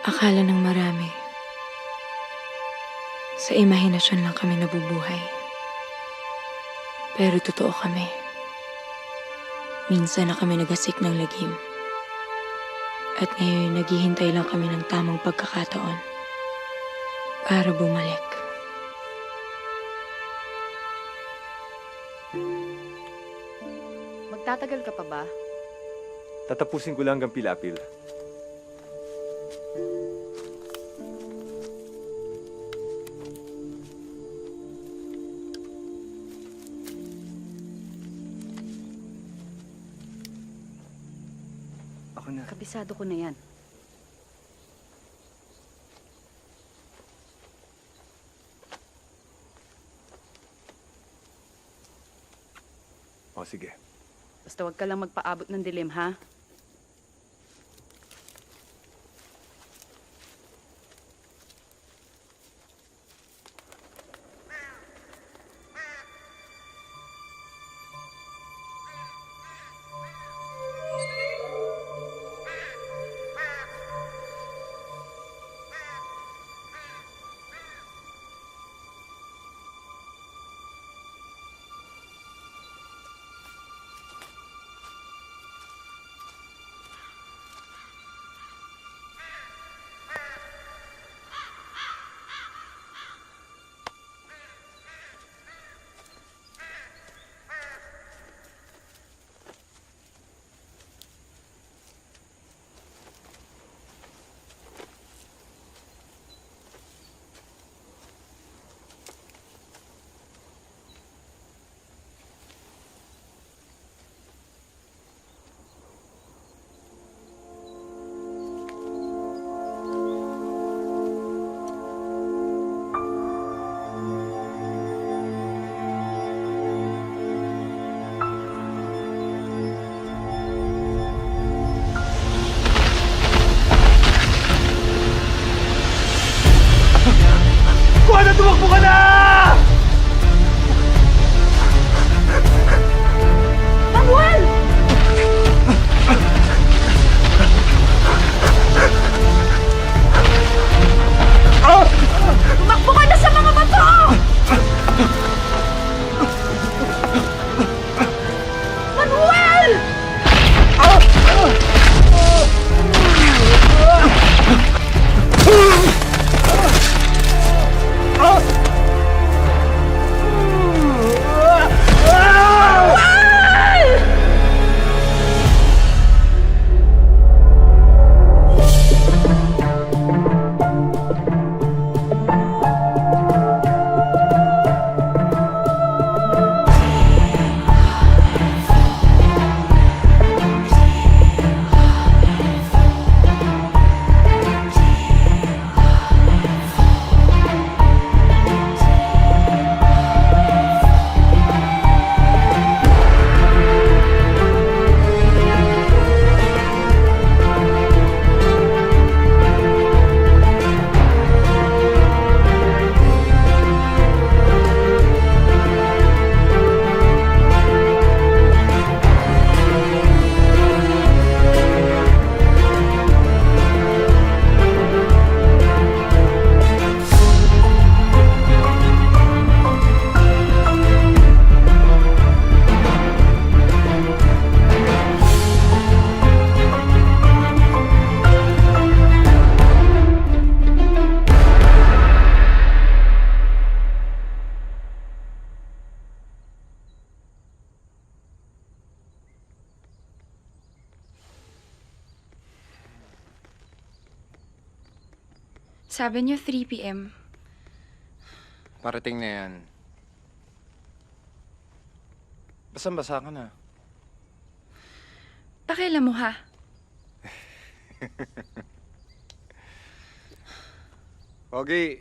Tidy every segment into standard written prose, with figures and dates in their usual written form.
Akala ng marami, sa imahinasyon lang kami nabubuhay. Pero totoo kami. Minsan na kami nagasik ng lagim. At ngayon naghihintay lang kami ng tamang pagkakataon para bumalik. Magtatagal ka pa ba? Tatapusin ko lang hanggang Pilapil. Ako na. Kabisado ko na yan. O, sige. Basta huwag ka lang magpaabot ng dilim, ha? Kuha na, tumakbo ka na! Manuel! Tumakbo ka na sa mga bato! Manuel! Sabi niyo 3 p.m. Parating na yan. Basang-basa ka na. Pakialam mo ha. Pogi,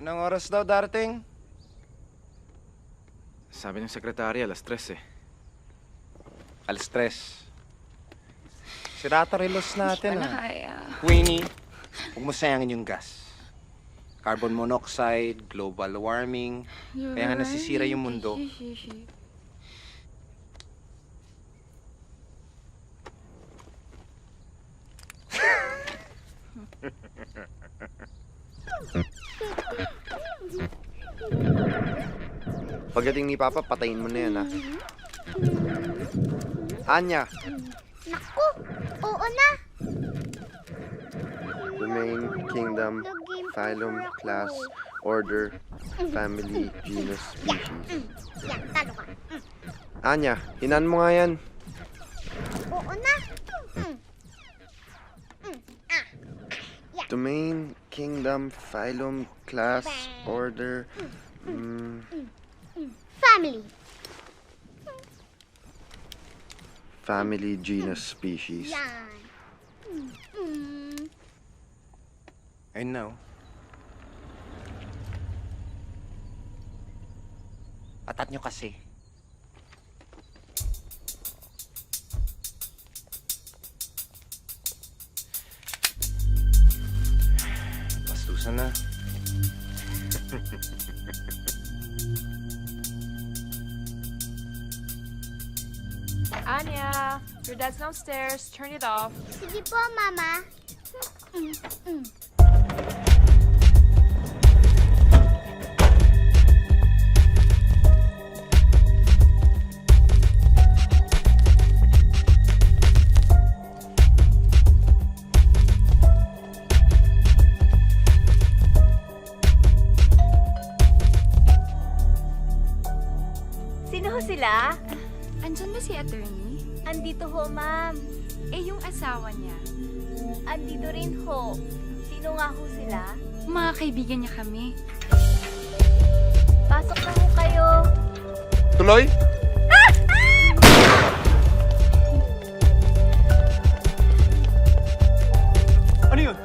anong oras daw darating? Sabi ng sekretary, alas 3 eh. Alas 3. Sirata relos natin Wala ah. kaya. Queenie, huwag mo sayangin yung gas. Carbon monoxide, global warming, kaya nga nasisira yung mundo. Pagdating ni Papa, patayin mo na yan, ha? Anya, Naku, oo na. domain, kingdom, phylum, class, order, family, genus, species. Yan, talo ka. Anya, hinan mo nga yan. Oo na. Domain, kingdom, phylum, class, order, Family. family, genus, species. Yan. I know. Atat nyo kasi. Bastusan na. Anya, your dad's downstairs. Turn it off. Sige po, Mama. Sino ho sila? Andyan ba si attorney? Andito ho, ma'am. Eh, yung asawa niya. Andito rin ho. Sino nga ho sila? Mga kaibigan niya kami. Pasok na ho kayo. Tuloy? Ano yun?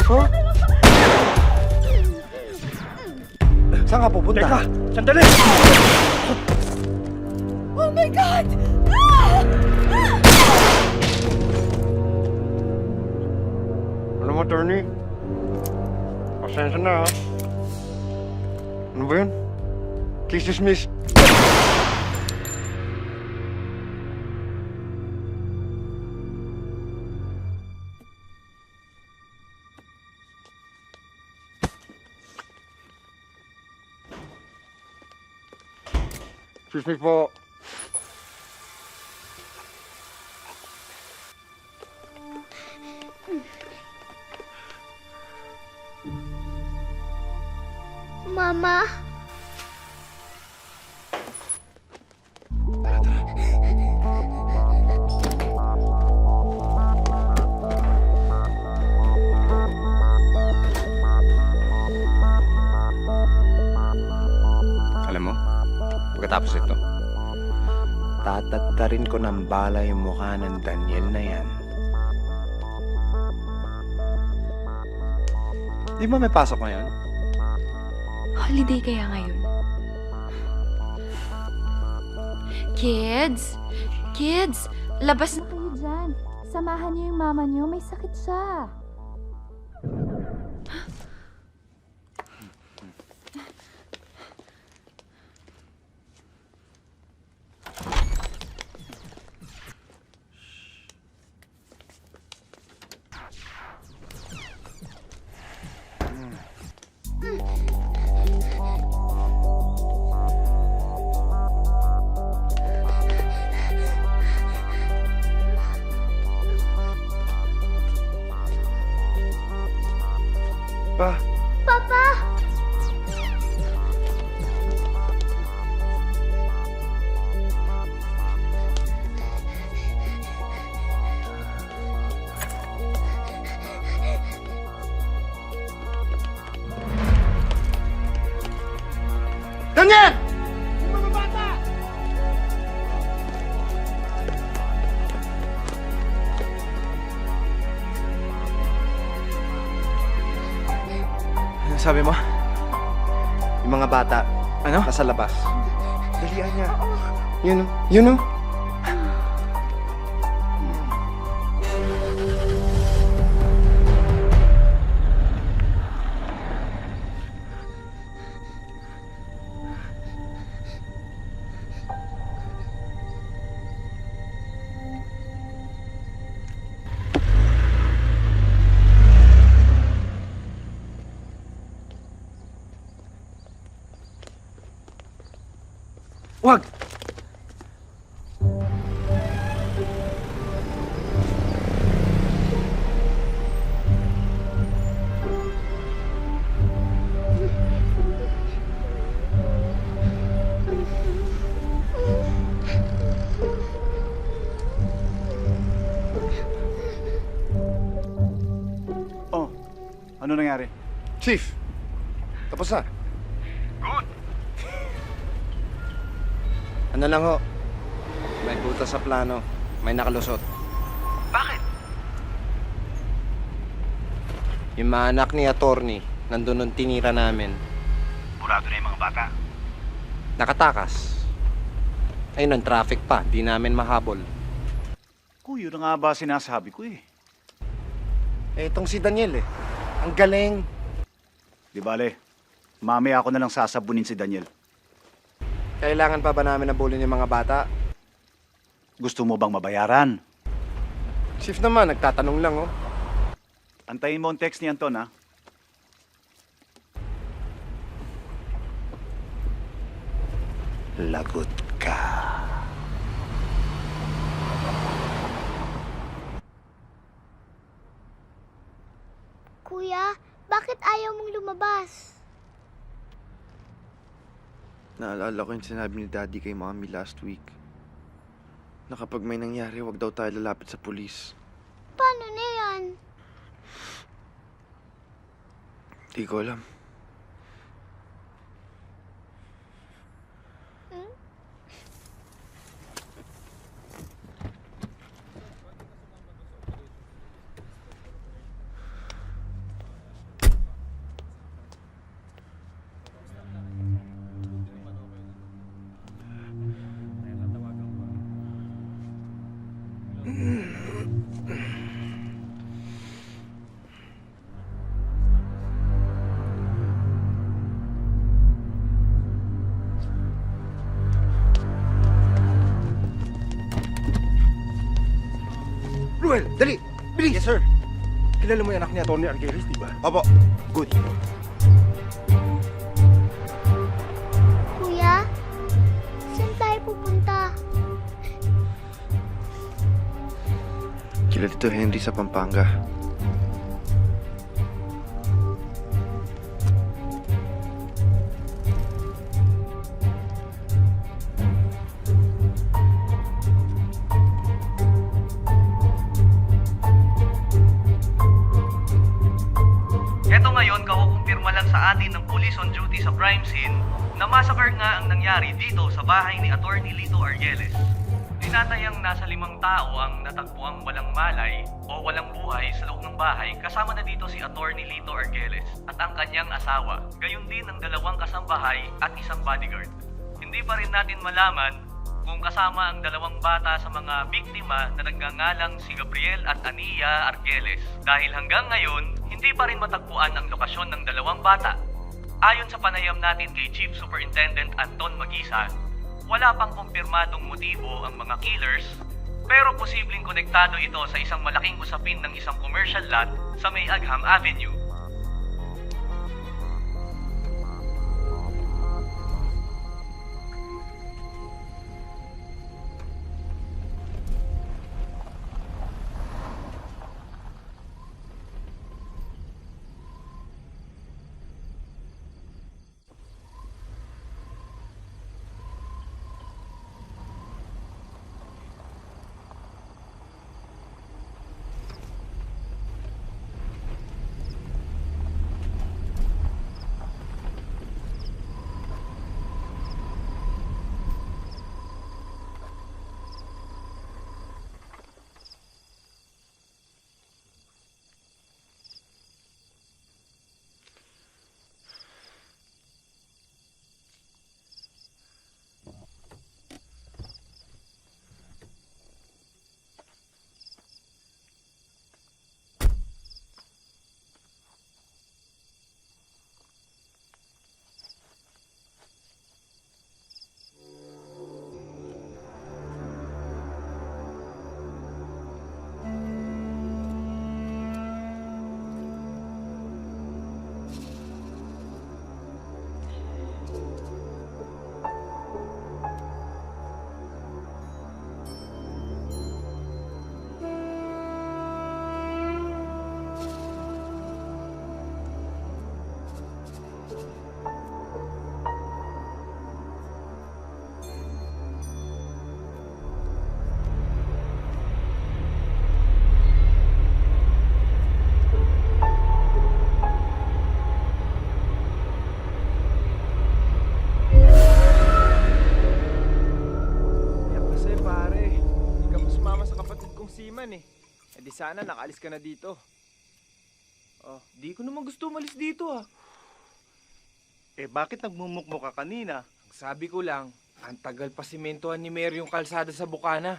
Huh? Saan ka pupunta? Teka! Sandali! Oh my God! Alam mo, attorney? Pasensya na, ha? Ano ba yun? Case dismissed. Excuse me po. Mama. Alam mo, pagkatapos ito, tatagtarin ko ng bala yung mukha ng Daniel na yan. Di ba may pasok ngayon? Holiday kaya ngayon? Kids! Kids! Labas na kayo dyan. Samahan niyo yung mama niyo. May sakit siya. Pa, Papa. Daniel! Ano sabi mo? Yung mga bata, Ano? nasa labas. Dalian niya. Yun, yun, oh. Wag! Oh, ano nangyari? Chief, tapos na. Ano lang ho, may butas sa plano, may nakalusot. Bakit? Yung mga anak ni attorney, nandun nung tinira namin. Burado na yung mga bata. Nakatakas. Ayun ang traffic pa, di namin mahabol. Yun na nga ba sinasabi ko eh. Eh, itong si Daniel ang galing. Di bale, mamaya ako na lang sasabunin si Daniel. Kailangan pa ba namin nabulin yung mga bata? Gusto mo bang mabayaran? Chief naman, nagtatanong lang oh. Antayin mo ang text ni Anton, ha? Lagot ka. Kuya, bakit ayaw mong lumabas? Naalala ko yung sinabi ni Daddy kay Mommy last week. Na kapag may nangyari, wag daw tayo lalapit sa pulis. Paano na yan? Di ko alam. Ruel, dali! Bilis! Yes, sir. Kilala mo yung anak ni Atty. Arguelles, di ba? Opo. Good. Kuya, saan tayo pupunta? Kila Tito Henry sa Pampanga. Eto ngayon, kakukumpirma lang sa atin ng police on duty sa crime scene na massacre nga ang nangyari dito sa bahay ni Atty. Lito Arguelles. Tinatayang nasa 5 tao ang natagpuang walang malay o walang buhay sa loob ng bahay, kasama na dito si Atty. Lito Arguelles at ang kanyang asawa, gayon din ang 2 kasambahay at isang bodyguard. Hindi pa rin natin malaman kung kasama ang 2 bata sa mga biktima na nagngangalang si Gabriel at Ania Arguelles. Dahil hanggang ngayon, hindi pa rin matagpuan ang lokasyon ng 2 bata. Ayon sa panayam natin kay Chief Superintendent Anton Magisa, wala pang kumpirmadong motibo ang mga killers, pero posibleng konektado ito sa isang malaking usapin ng isang commercial lot sa May Agham Avenue. sana nakaalis ka na dito. Oh, di ko naman gusto umalis dito ah. Eh bakit nagmumukmo ka kanina? Ang sabi ko lang, ang tagal pa simentohan ni Mayor yung kalsada sa Bukana.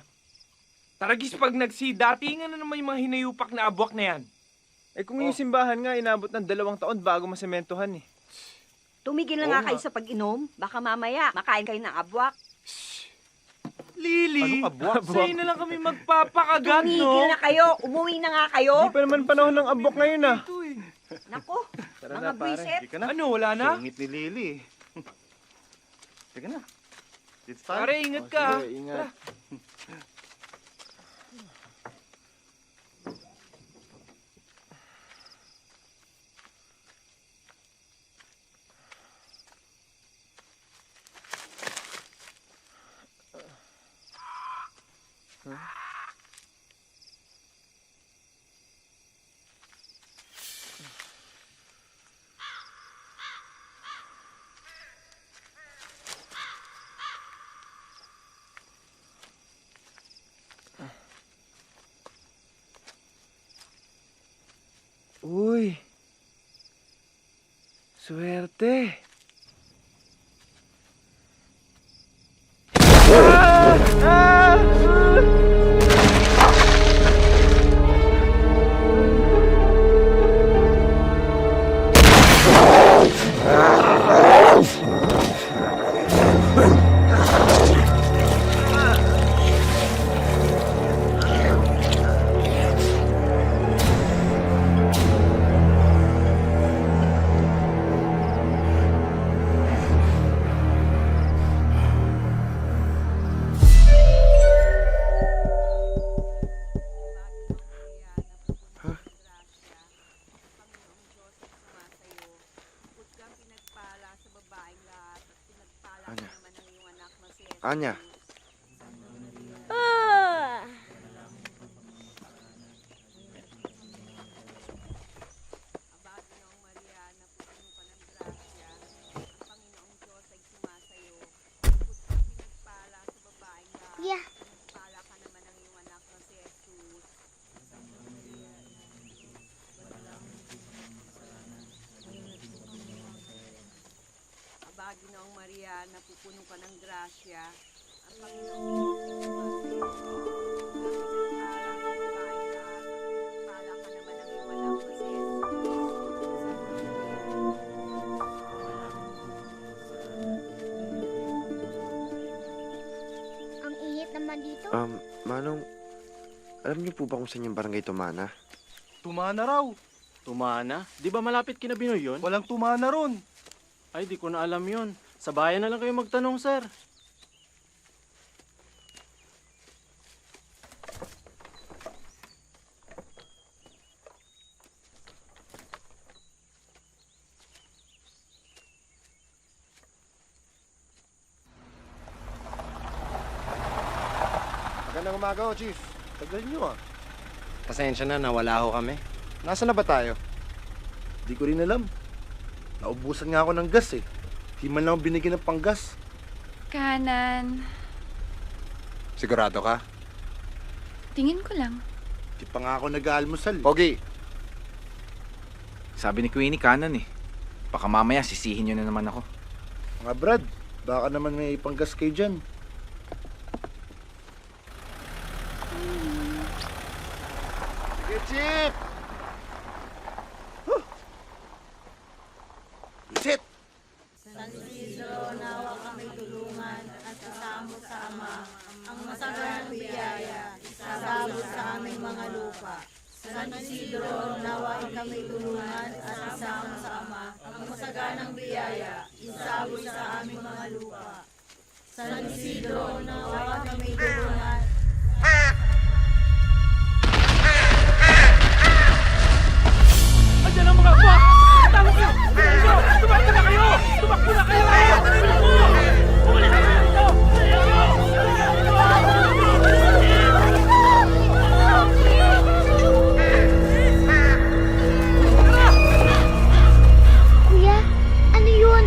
Taragis pag datingan na naman yung mga hinayupak na abwak na yan. Eh kung yung simbahan nga, inabot ng 2 taon bago masementohan eh. Tumigil na nga kayo sa pag-inom. Baka mamaya, makain kayo ng abwak. Lily, Anong abwak? sa'yo na lang kami magpapakagat, no? Tumigil na kayo. Umuwi na nga kayo. Hindi pa naman panahon ng abok ngayon ah. Ito eh. Nako, Tara mga na, pare. buwisit. Hindi ka na. Ano, wala na? Sungit ni Lily. Sige na. It's time. Pare, ingat ka. Sige, ingat. Uy. Swerte. Anya. Yeah. Aba, Ginoong Maria, napupuno ka ng grasya. Ang Panginoong Diyos ay sumasayo. Pala ka naman ang iyong anak na si Ang init naman dito. Manong, alam niyo po ba kung saan yung barangay Tumana? Tumana raw. Tumana? Di ba malapit kina Binoy yun? Walang tumana ron. Ay, di ko na alam yun. Sa bayan na lang kayo magtanong, sir. Magandang umaga ho, Chief. Tagal nyo ah. Pasensya na, nawala ho kami. Nasaan na ba tayo? Di ko rin alam. Naubusan nga ako ng gas eh. Di man lang ako binigyan ng panggas. Kanan. Sigurado ka? Tingin ko lang. Di pa nga ako nag-aalmusal. Pogi, Sabi ni Queenie kanan eh. Baka mamaya sisihin nyo na naman ako. Mga Brad, baka naman may panggas kayo dyan. Sige, Chief! Sit! Andiyan ang mga abwak! Tawag kayo! Tumakbo na kayo! Tumakbo na kayo! Bumalik na kayo dito! Kuya, ano yun?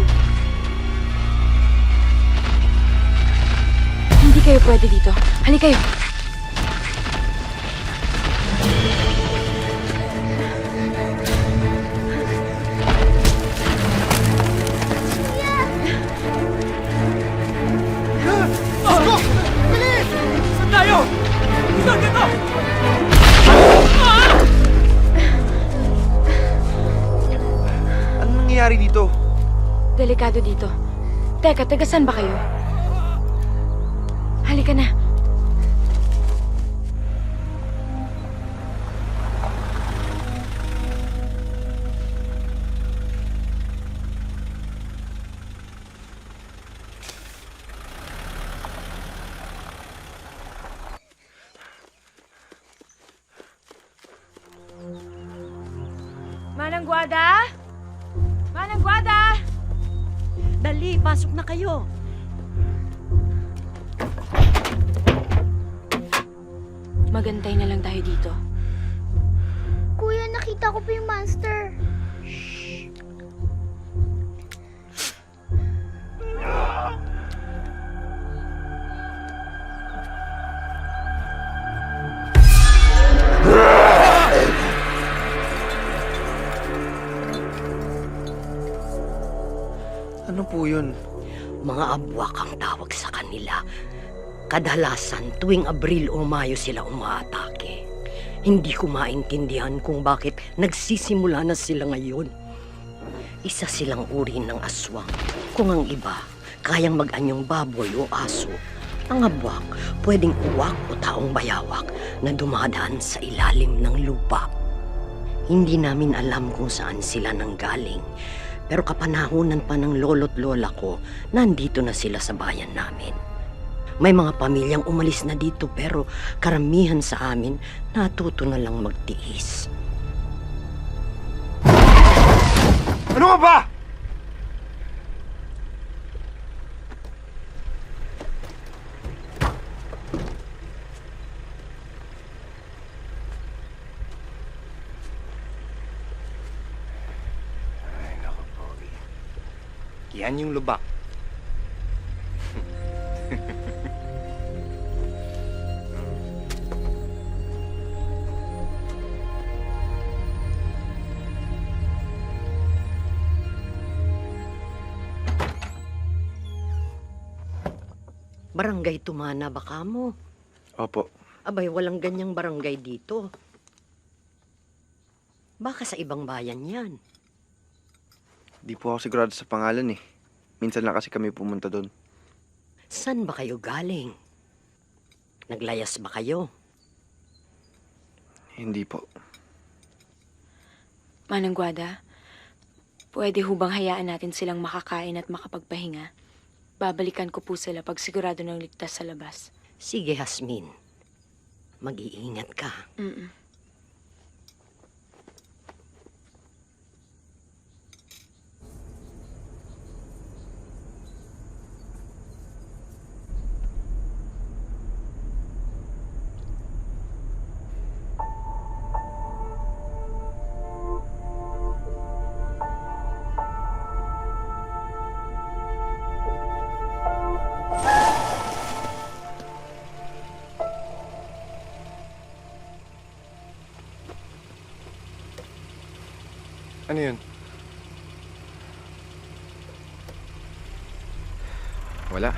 Hindi kayo pwede dito. Halika kayo. Delikado dito. Teka, taga saan ba kayo? Halika na. Manang Guada? Manang Guada! Dali, pasok na kayo. Magantay na lang tayo dito. Kuya, nakita ko pa yung monster. Ano po yun? Mga abwak ang tawag sa kanila. Kadalasan, tuwing Abril o Mayo sila umaatake. Hindi ko maintindihan kung bakit nagsisimula na sila ngayon. Isa silang uri ng aswang. Kung ang iba, kayang mag-anyong baboy o aso. Ang abwak, pwedeng uwak o taong bayawak na dumadaan sa ilalim ng lupa. Hindi namin alam kung saan sila nanggaling. Pero kapanahunan pa ng lolo't lola ko, nandito na sila sa bayan namin. May mga pamilyang umalis na dito pero karamihan sa amin natuto na lang magtiis. Ano nga ba? Ay, naku, Pogi. Yan yung lubak. Barangay Tumana ba kamo? Opo. Abay, walang ganyang barangay dito. Baka sa ibang bayan yan. Di po ako sigurado sa pangalan eh. Minsan lang kasi kami pumunta doon. San ba kayo galing? Naglayas ba kayo? Hindi po. Manang Guada, pwede hubang hayaan natin silang makakain at makapagpahinga? Babalikan ko po sila pag sigurado ng ligtas sa labas. Sige, Hasmin. Mag-iingat ka. Mm-mm. Ano yun? Wala.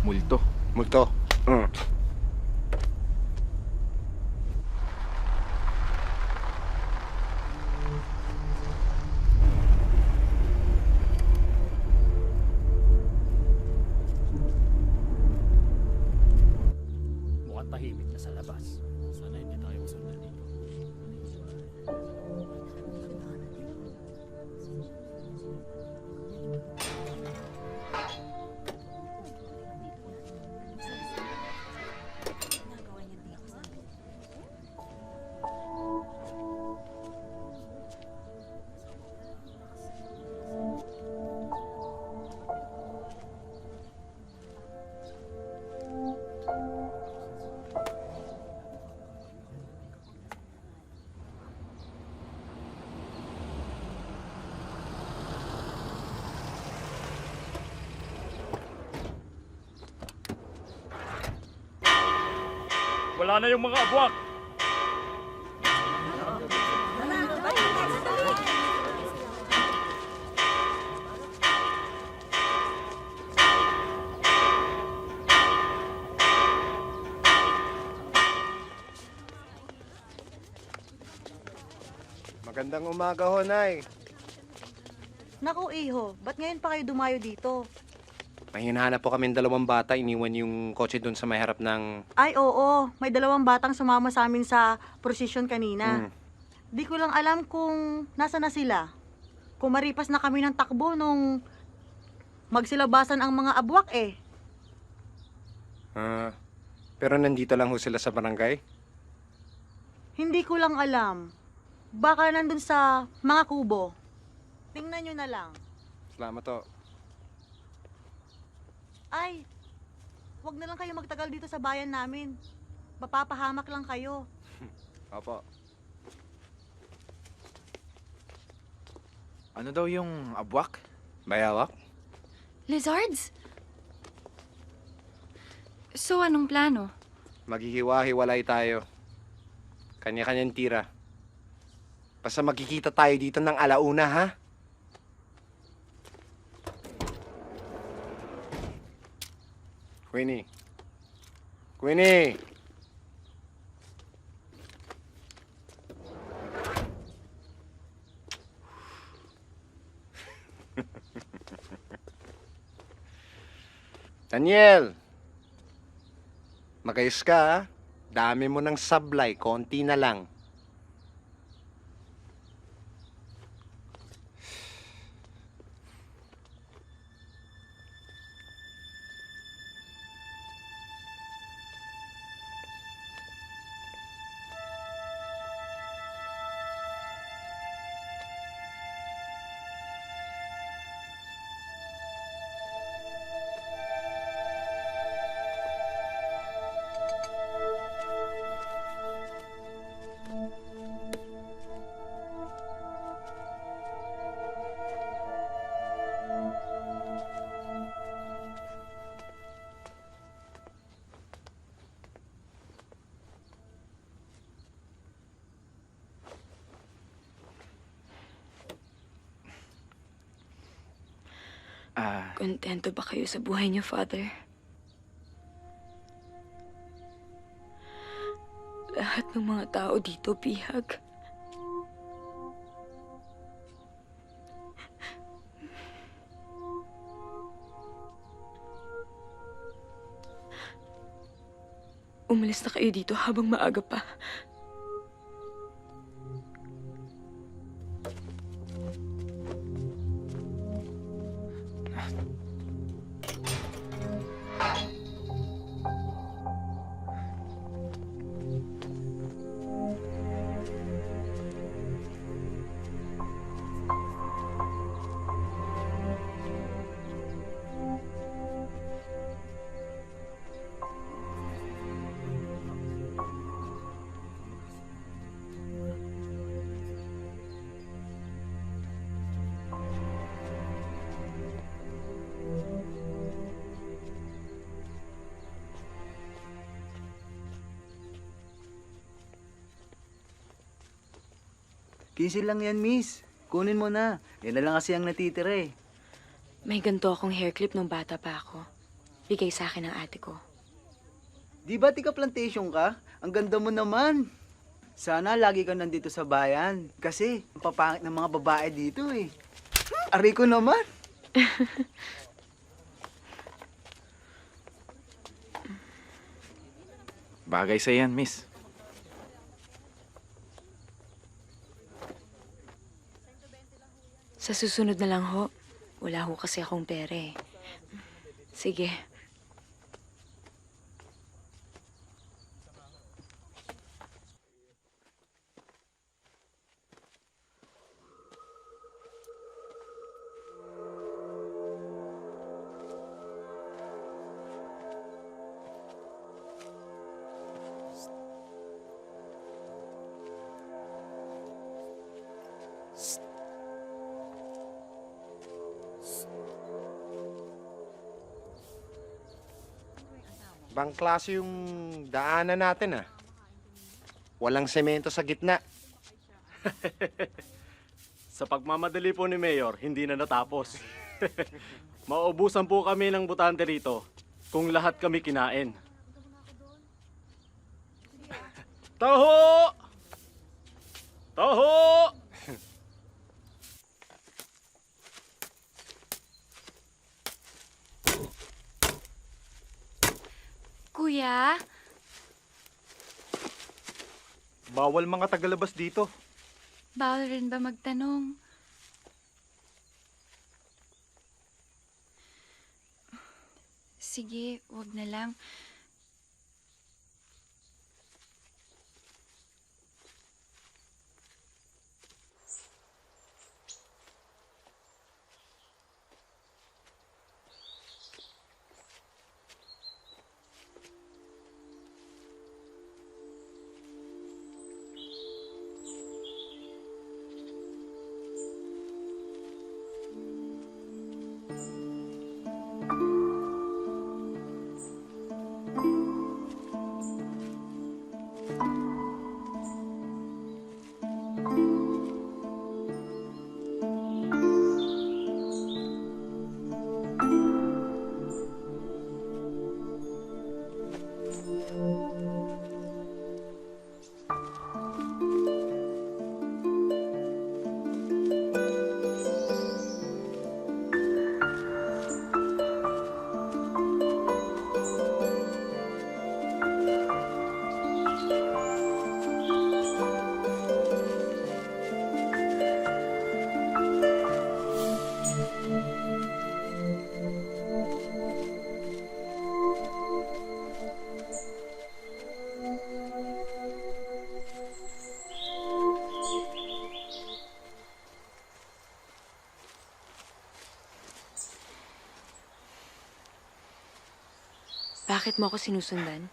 Multo. Multo. Mukhang tahimik na sa labas. Sana hindi tayo masundan dito. Wala na yung mga abwak. Magandang umaga ho, Nay. Naku, iho, ba't ngayon pa kayo dumayo dito? May hinahanap po kami dalawang bata, iniwan yung kotse doon sa may harap ng... Ay, oo. May 2 batang sumama sa amin sa prosesyon kanina. Di ko lang alam kung nasa na sila. Kung maripas na kami ng takbo nung magsilabasan ang mga abwak eh. Pero nandito lang ho sila sa barangay? Hindi ko lang alam. Baka nandun sa mga kubo. Tingnan nyo na lang. Salamat ho. Ay, wag na lang kayo magtagal dito sa bayan namin. Mapapahamak lang kayo. Opo. Ano daw yung abwak? Bayawak? Lizards? So, anong plano? Maghihiwa-hiwalay tayo. Kanya-kanyang tira. Basta magkikita tayo dito ng alauna, ha? Queenie. Queenie! Daniel! Magayos ka, ha? Dami mo ng sablay, konti na lang. Kontento ba kayo sa buhay niyo, Father? Lahat ng mga tao dito bihag. Umalis na kayo dito habang maaga pa. Kinsi lang yan, miss. Kunin mo na. Yan na lang kasi ang natitira eh. May ganito akong hair clip nung bata pa ako. Bigay sa akin ng ate ko. Di ba tika plantation ka? Ang ganda mo naman. Sana lagi ka nandito sa bayan. Kasi, ang papangit ng mga babae dito eh. Aray ko naman. Bagay sa yan, miss. Sa susunod na lang ho. Wala ho kasi akong pera eh. Sige. Ibang klase yung daanan natin, ah. Walang semento sa gitna. Sa pagmamadali po ni Mayor, hindi na natapos. Maubusan po kami ng butante rito kung lahat kami kinain. Taho! Taho! Kuya? Bawal mga tagalabas dito. Bawal rin ba magtanong? Sige, wag na lang. Bakit mo ako sinusundan?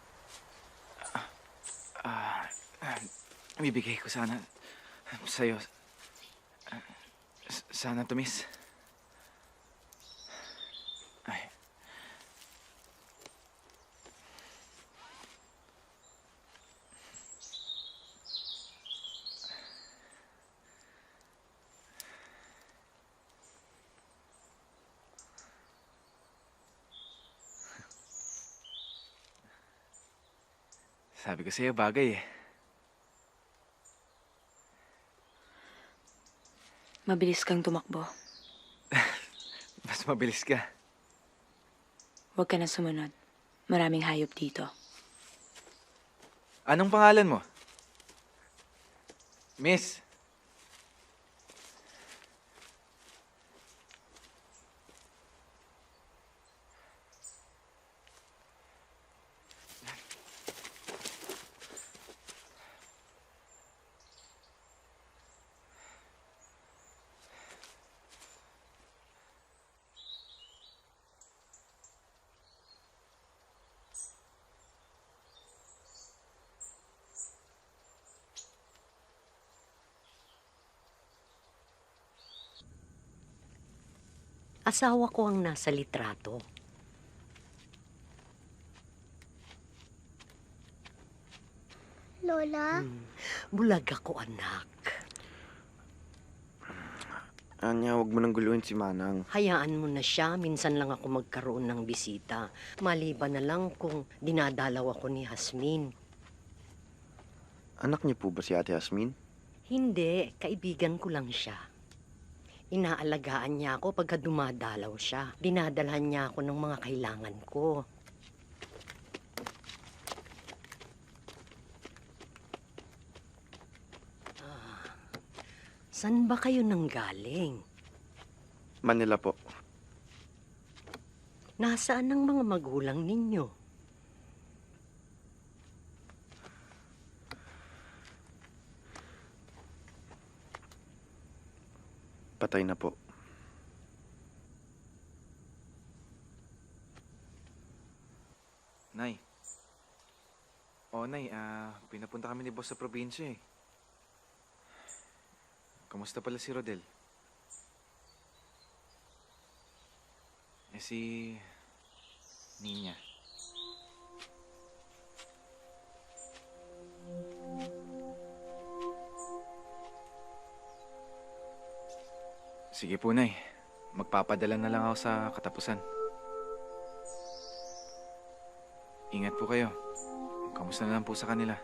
Bibigay ko sana sa'yo. Sana to, miss. Ay. Sabi ko sa'yo, bagay eh. Mabilis kang tumakbo. Mas mabilis ka. Huwag ka na sumunod. Maraming hayop dito. Anong pangalan mo? Miss? Asawa ko ang nasa litrato. Lola? Bulag ako, anak. Anya, huwag mo nang guluhin si Manang. Hayaan mo na siya. Minsan lang ako magkaroon ng bisita. Maliban na lang kung dinadalaw ako ni Hasmin. Anak niyo po ba si Ate Yasmin? Hindi, kaibigan ko lang siya. Inaalagaan niya ako pagka dumadalaw siya. Dinadalhan niya ako ng mga kailangan ko. San ba kayo nanggaling? Manila po. Nasaan ang mga magulang ninyo? Patay na po. Nay. Nay, pinapunta kami ni boss sa probinsya eh. Kamusta pala si Rodel? Si Nina. Sige po, Nay. Magpapadala na lang ako sa katapusan. Ingat po kayo. Kamusta na lang po sa kanila?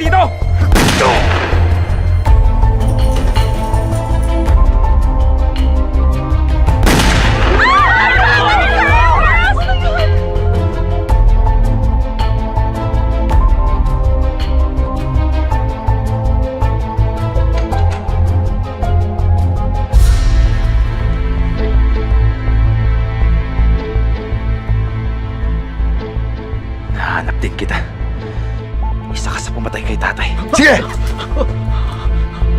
dito! Nahanap din kita. Isa ka sa pumatay kay tatay. Sige!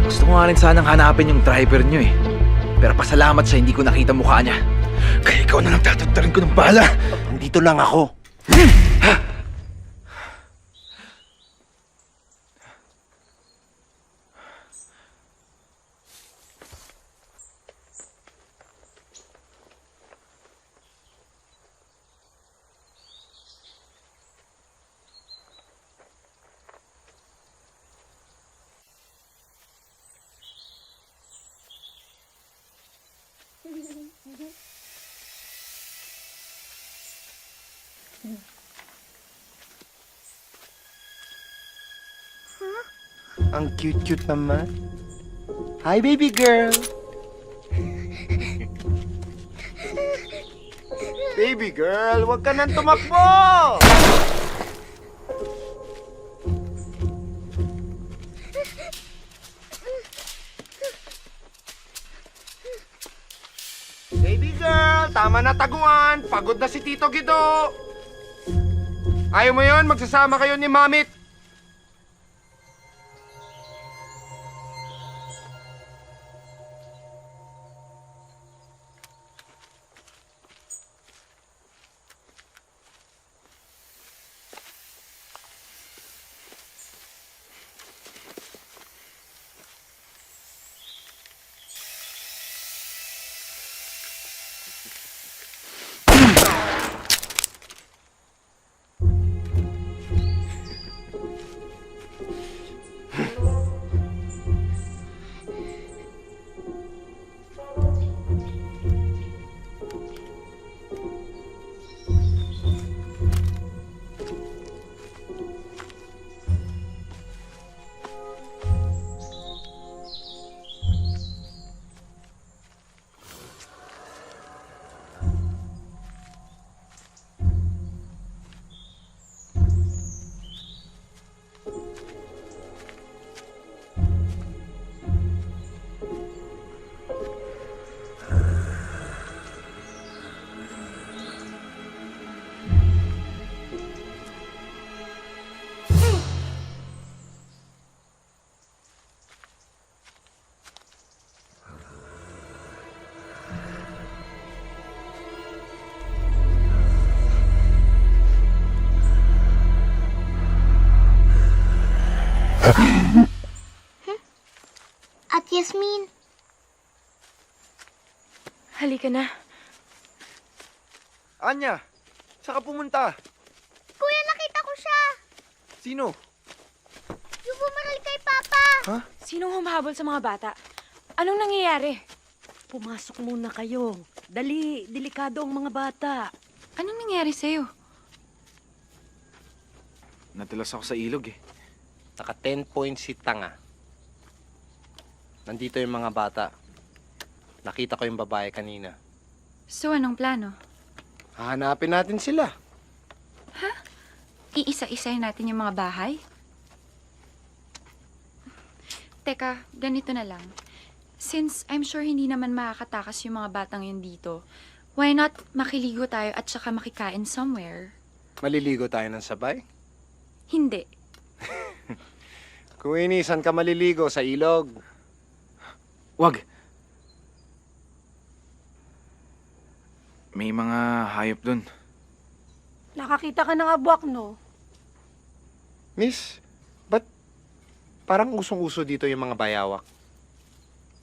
Gusto ko nga rin sanang hanapin yung driver nyo eh. Pero pasalamat sa hindi ko nakita mukha niya. Kaya ikaw na lang tatantarin ko ng bala. Nandito lang ako. Ang cute-cute naman. Hi, baby girl. Baby girl, huwag ka nang tumakbo! Baby girl, tama na taguan. Pagod na si Tito Gido. Ayaw mo yon, magsasama kayo ni Mamit. At Yasmin, Halika na. Anya, saan ka pumunta? kuya, nakita ko siya. Sino? Yung bumaril kay Papa. Sinong humahabol sa mga bata? Anong nangyayari? Pumasok muna kayo. Dali, delikado ang mga bata. Anong nangyari sa'yo? Natilas ako sa ilog eh. Naka 10 points si Tanga. Nandito yung mga bata. Nakita ko yung babae kanina. So, anong plano? Hahanapin natin sila. Iisa-isahin natin yung mga bahay? Teka, ganito na lang. Since I'm sure hindi naman makakatakas yung mga batang yun dito, why not makiligo tayo at saka makikain somewhere? Maliligo tayo ng sabay. Hindi. Queenie, saan ka maliligo? Sa ilog? Wag. May mga hayop dun. Nakakita ka ng abwak, no? Miss, ba't parang usong-uso dito yung mga bayawak?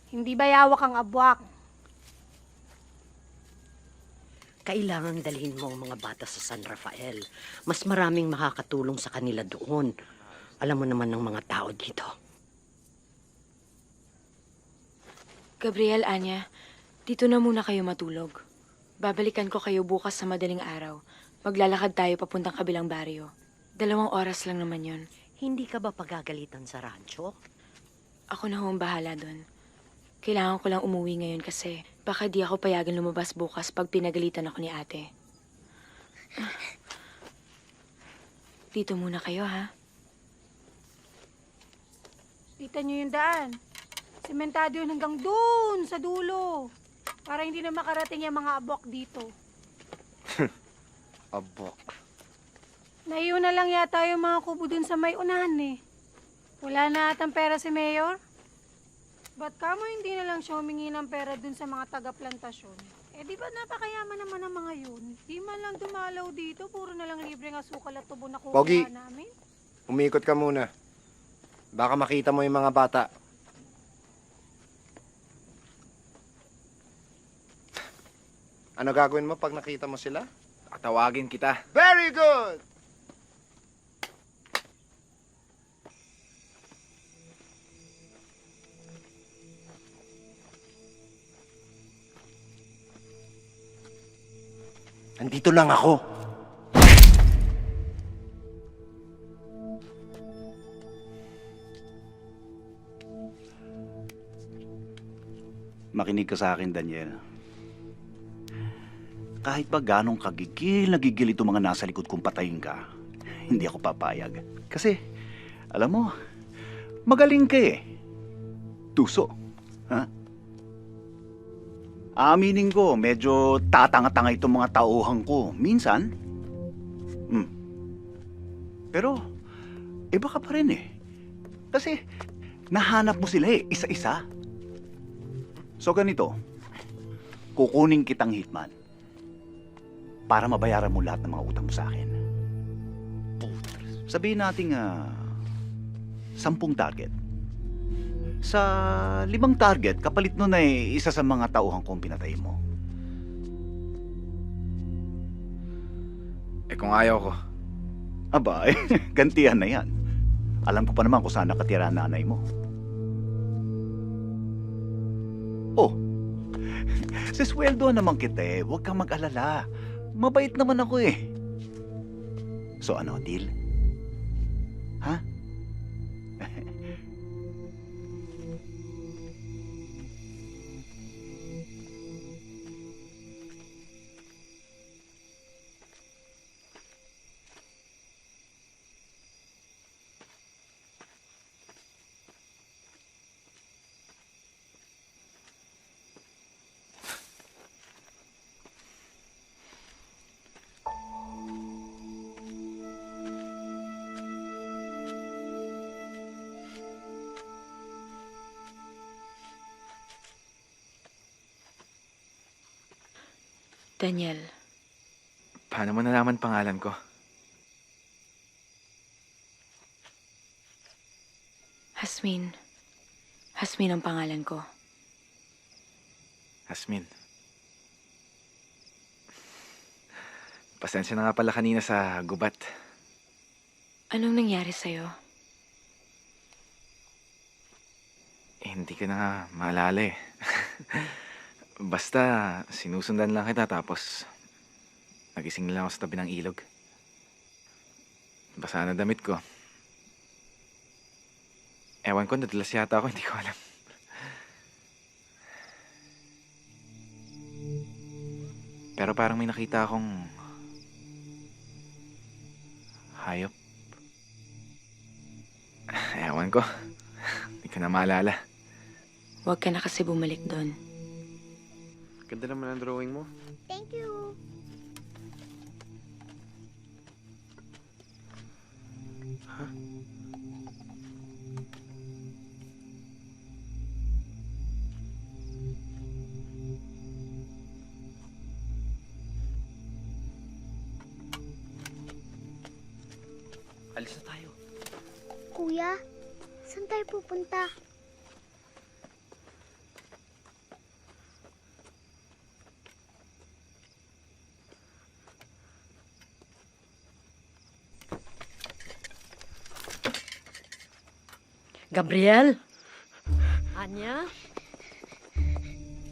Hindi bayawak ang abwak. Kailangang dalhin mo ang mga bata sa San Rafael. Mas maraming makakatulong sa kanila doon. Alam mo naman ng mga tao dito. Gabriel, Anya, dito na muna kayo matulog. Babalikan ko kayo bukas sa madaling araw. Maglalakad tayo papuntang kabilang baryo. 2 oras lang naman yon. Hindi ka ba pagagalitan sa rancho? Ako na ho ang bahala doon. Kailangan ko lang umuwi ngayon kasi baka di ako payagan lumabas bukas pag pinagalitan ako ni ate. Dito muna kayo, ha? Kita nyo yung daan. Sementado yun hanggang dun sa dulo. Para hindi na makarating yung mga abok dito. Abok. Naiyo na lang yata yung mga kubo dun sa may unahan eh. Wala na atang pera si Mayor. Ba't kamo hindi na lang siya humingi ng pera dun sa mga taga-plantasyon? Eh di ba napakayaman naman ang mga yun? Di man lang dumalaw dito, puro na lang libreng asukal at tubo na kukuha Pogi. namin. Umikot ka muna. Baka makita mo yung mga bata. Ano gagawin mo pag nakita mo sila? Tatawagin kita. Very good! Andito lang ako. Makinig ka sa akin, Daniel. Kahit ba ganong nagigil itong mga nasa likod kong patayin ka, hindi ako papayag. Kasi, alam mo, magaling ka eh. Tuso. Ha? Aaminin ko, medyo tatanga-tanga itong mga tauhan ko. Minsan. Pero, iba ka pa rin eh. Kasi, nahanap mo sila eh, isa-isa. So ganito, kukunin kitang hitman para mabayaran mo lahat ng mga utang mo sa akin. Sabihin natin 10 target. Sa 5 target, kapalit nun ay isa sa mga tauhan kong pinatay mo. Eh kung ayaw ko. Aba, gantihan na yan. Alam ko pa naman kung saan nakatira ang nanay mo. Oh, sisweldoan naman kita eh. Huwag kang mag-alala. Mabait naman ako eh. So ano, deal? Ha? Daniel, Paano mo nalaman pangalan ko? Hasmin. Hasmin ang pangalan ko. Hasmin. Pasensya na nga pala kanina sa gubat. Anong nangyari sa'yo? Hindi ko na nga maalala eh. Basta sinusundan lang kita tapos nagising lang ako sa tabi ng ilog. Basa na damit ko. Ewan ko, nadulas yata ako, hindi ko alam. Pero parang may nakita akong hayop. Ewan ko, hindi ko na maalala. Huwag ka na kasi bumalik doon. Ganda naman ang drawing mo. Thank you. Alis na tayo. Kuya, saan tayo pupunta? Gabriel? Anya?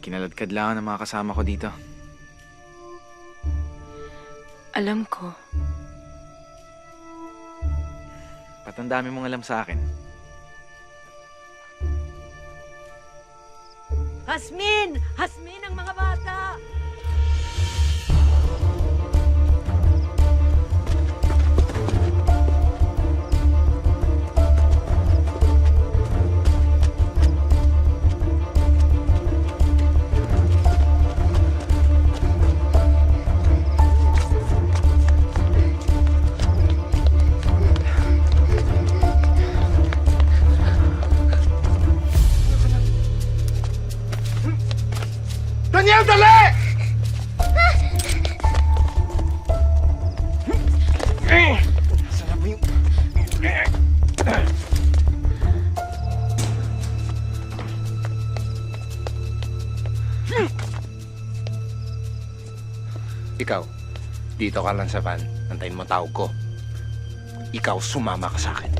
Kinaladkad lang ng mga kasama ko dito. Alam ko. Ba't ang dami mong alam sa akin? Hasmin! Hasmin ang mga bata! Daniel, dali! Sarap yung... Ikaw, dito ka lang sa van. Antayin mo tawag ko. Ikaw, sumama ka sa akin.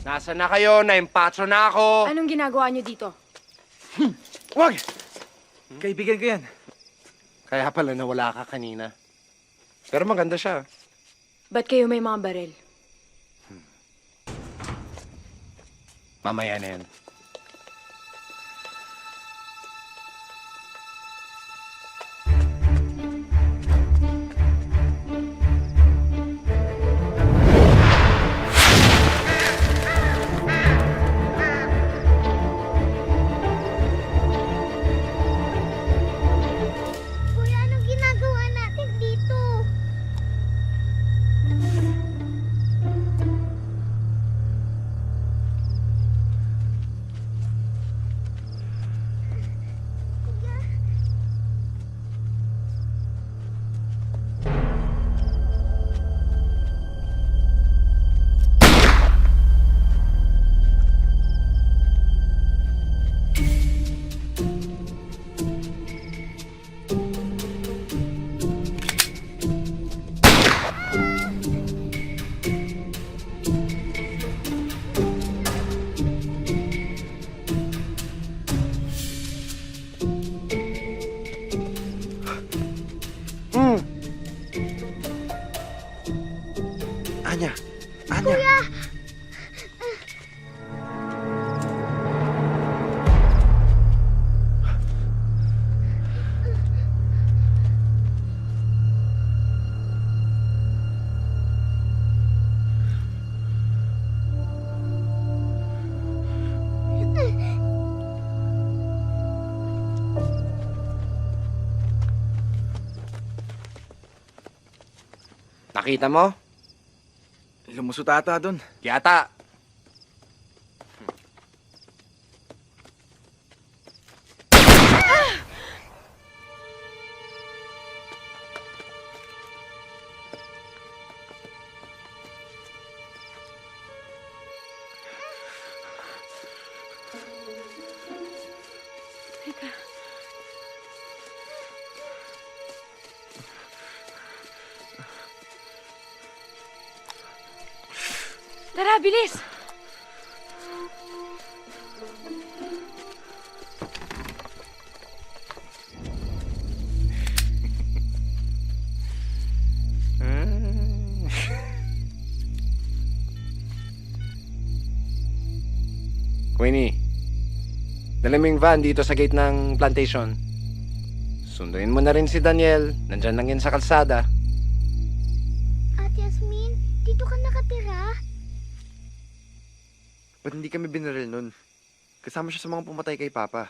Nasaan na kayo? Naimpatso na ako! Anong ginagawa niyo dito? Wag! Kaibigan ko yan. Kaya pala nawala ka kanina. Pero maganda siya. Ba't kayo may mga barel? Mamaya na yan. Kuya, anong ginagawa natin dito? Anya! Anya! Nakita mo? Lumusot ata doon. Yata. Tara, bilis! Queenie, dala mo yung van dito sa gate ng plantation. Sunduin mo na rin si Daniel. Nandyan lang yan sa kalsada. Ate Yasmin, dito ka nakatira? Ba't hindi kami binaril nun? Kasama siya sa mga pumatay kay Papa.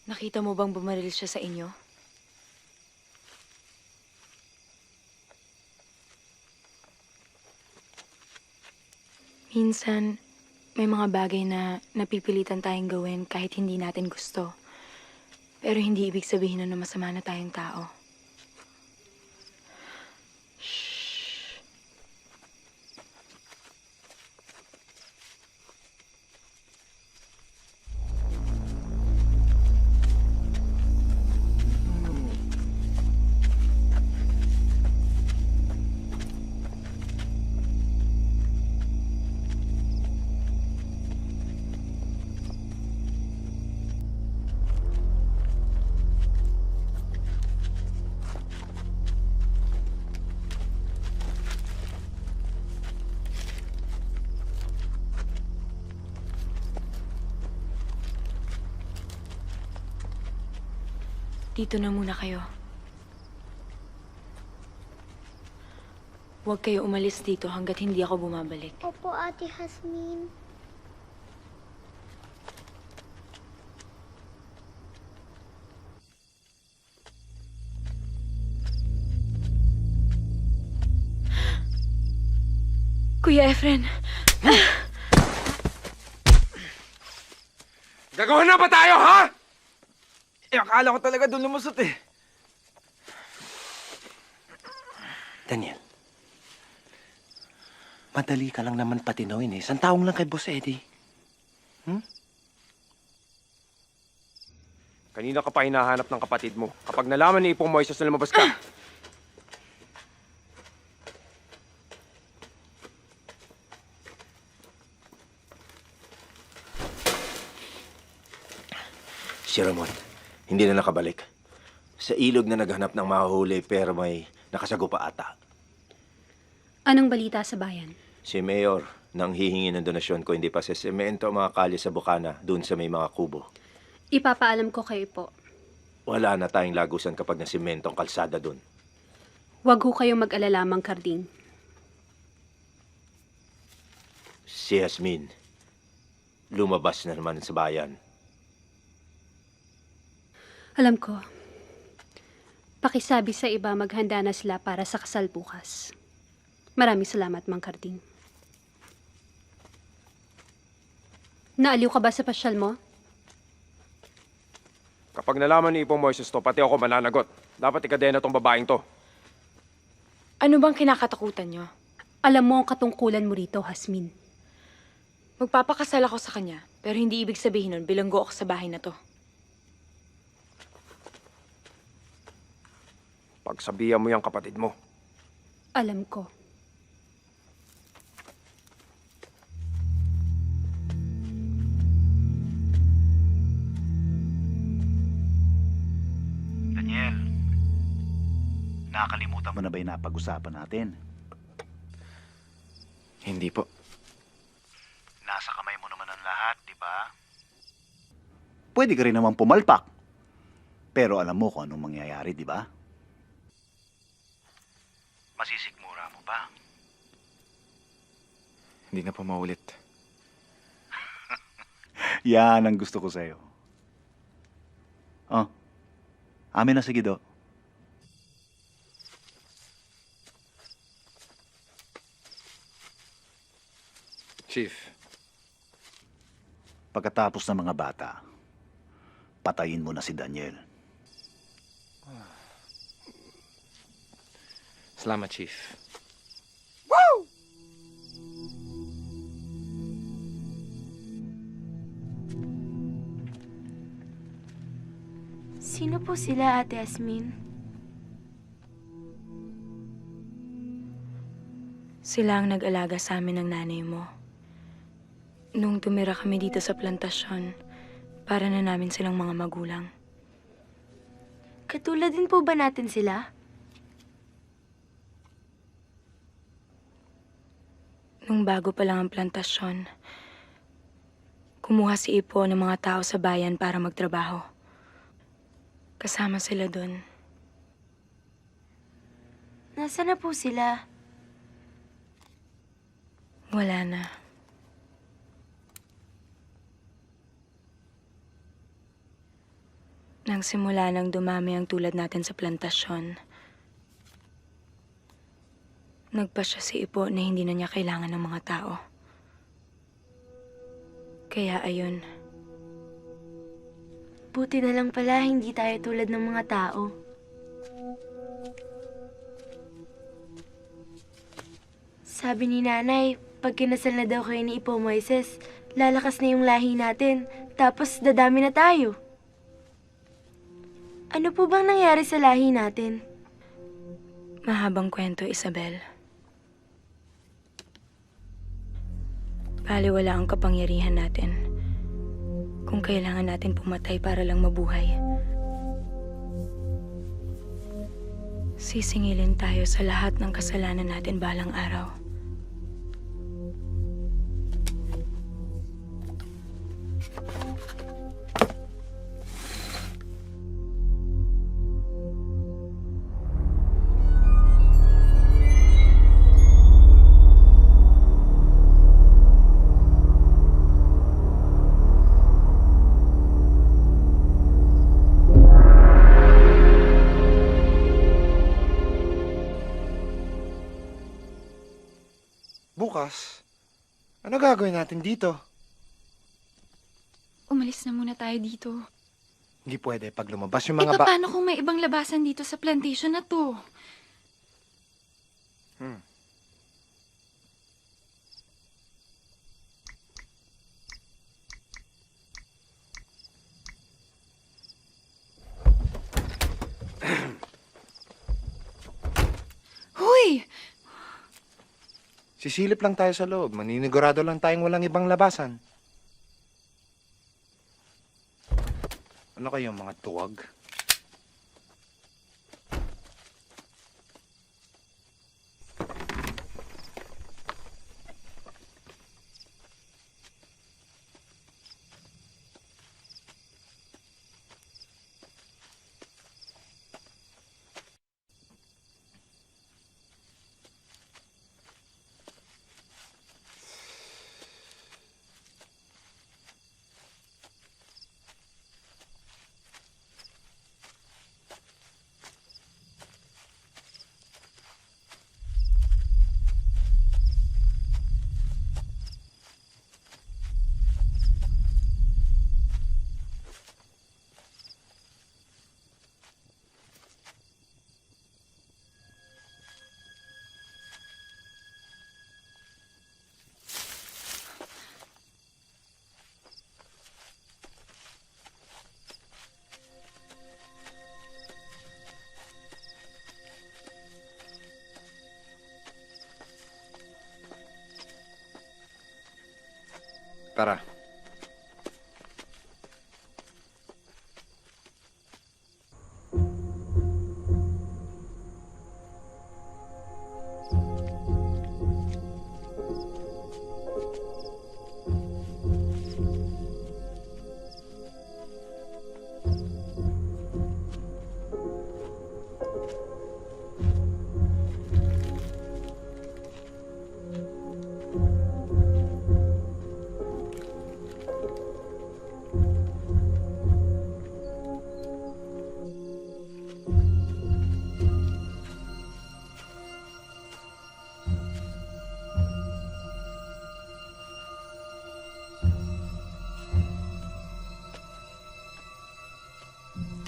Nakita mo bang bumaril siya sa inyo? Minsan, may mga bagay na napipilitan tayong gawin kahit hindi natin gusto. Pero hindi ibig sabihin na masama na tayong tao. Dito na muna kayo. Huwag kayo umalis dito hanggat hindi ako bumabalik. Opo, Ate Hasmin. Kuya Efren, Gagawa na ba tayo, ha? Akala ko talaga doon lumusot eh. Daniel, madali ka lang naman patinawin eh. Santaong lang kay Boss Eddie. Kanina ka pa hinahanap ng kapatid mo. Kapag nalaman ni Ipong Moises na lumabas ka. Si Ramon, hindi na nakabalik. Sa ilog na naghanap ng mahuhuli pero may nakasago pa ata. Anong balita sa bayan? Si Mayor nang hihingi ng donasyon ko hindi pa sa semento ang mga kalye sa Bukana doon sa may mga kubo. Ipapaalam ko kayo po. Wala na tayong lagusan kapag nasimento ang kalsada doon. Huwag ho kayong mag-alala, Mang Karding. Si Yasmin, lumabas na naman sa bayan. Alam ko. Pakisabi sa iba maghanda na sila para sa kasal bukas. Maraming salamat, Mang Karding. Naaliw ka ba sa pasyal mo? Kapag nalaman ni Ipong Moises to, pati ako mananagot. Dapat ikadena tong babaeng to. ano bang kinakatakutan nyo? Alam mo ang katungkulan mo rito, Hasmin. Magpapakasal ako sa kanya, pero hindi ibig sabihin nun bilanggo ako sa bahay na to. Pagsabihan mo yung kapatid mo. Alam ko. Daniel, nakakalimutan mo na ba yung napag-usapan natin? Hindi po. Nasa kamay mo naman ang lahat, di ba? Pwede ka rin naman pumalpak. Pero alam mo kung anong mangyayari, di ba? Masisikmura mo ba? Hindi na po maulit. Yan ang gusto ko sa'yo. Oh, amin na sige, Do. Chief. Pagkatapos ng mga bata, patayin mo na si Daniel. Salamat, Chief. Sino po sila, Ate Yasmin? Sila ang nag-alaga sa amin ng nanay mo. Nung tumira kami dito sa plantasyon, para na namin silang mga magulang. Katulad din po ba natin sila? Nung bago pa lang ang plantasyon, kumuha si Ipo ng mga tao sa bayan para magtrabaho. Kasama sila doon. Nasaan na po sila? Wala na. Nang simula nang dumami ang tulad natin sa plantasyon, nagpasya si Ipo na hindi na niya kailangan ng mga tao. Kaya ayun. Buti na lang pala hindi tayo tulad ng mga tao. Sabi ni Nanay, pag kinasal na daw kayo ni Ipo Moises, lalakas na yung lahi natin, tapos dadami na tayo. Ano po bang nangyari sa lahi natin? Mahabang kwento, Isabel. Baliwala ang kapangyarihan natin. Kung kailangan natin pumatay para lang mabuhay. Sisingilin tayo sa lahat ng kasalanan natin balang araw. bukas, ano gagawin natin dito? Umalis na muna tayo dito. Hindi pwede pag lumabas yung Eh, mga paano kung may ibang labasan dito sa plantation na to? Hoy! Sisilip lang tayo sa loob. Maninigurado lang tayong walang ibang labasan. Ano kayo, mga tuwag? Tara.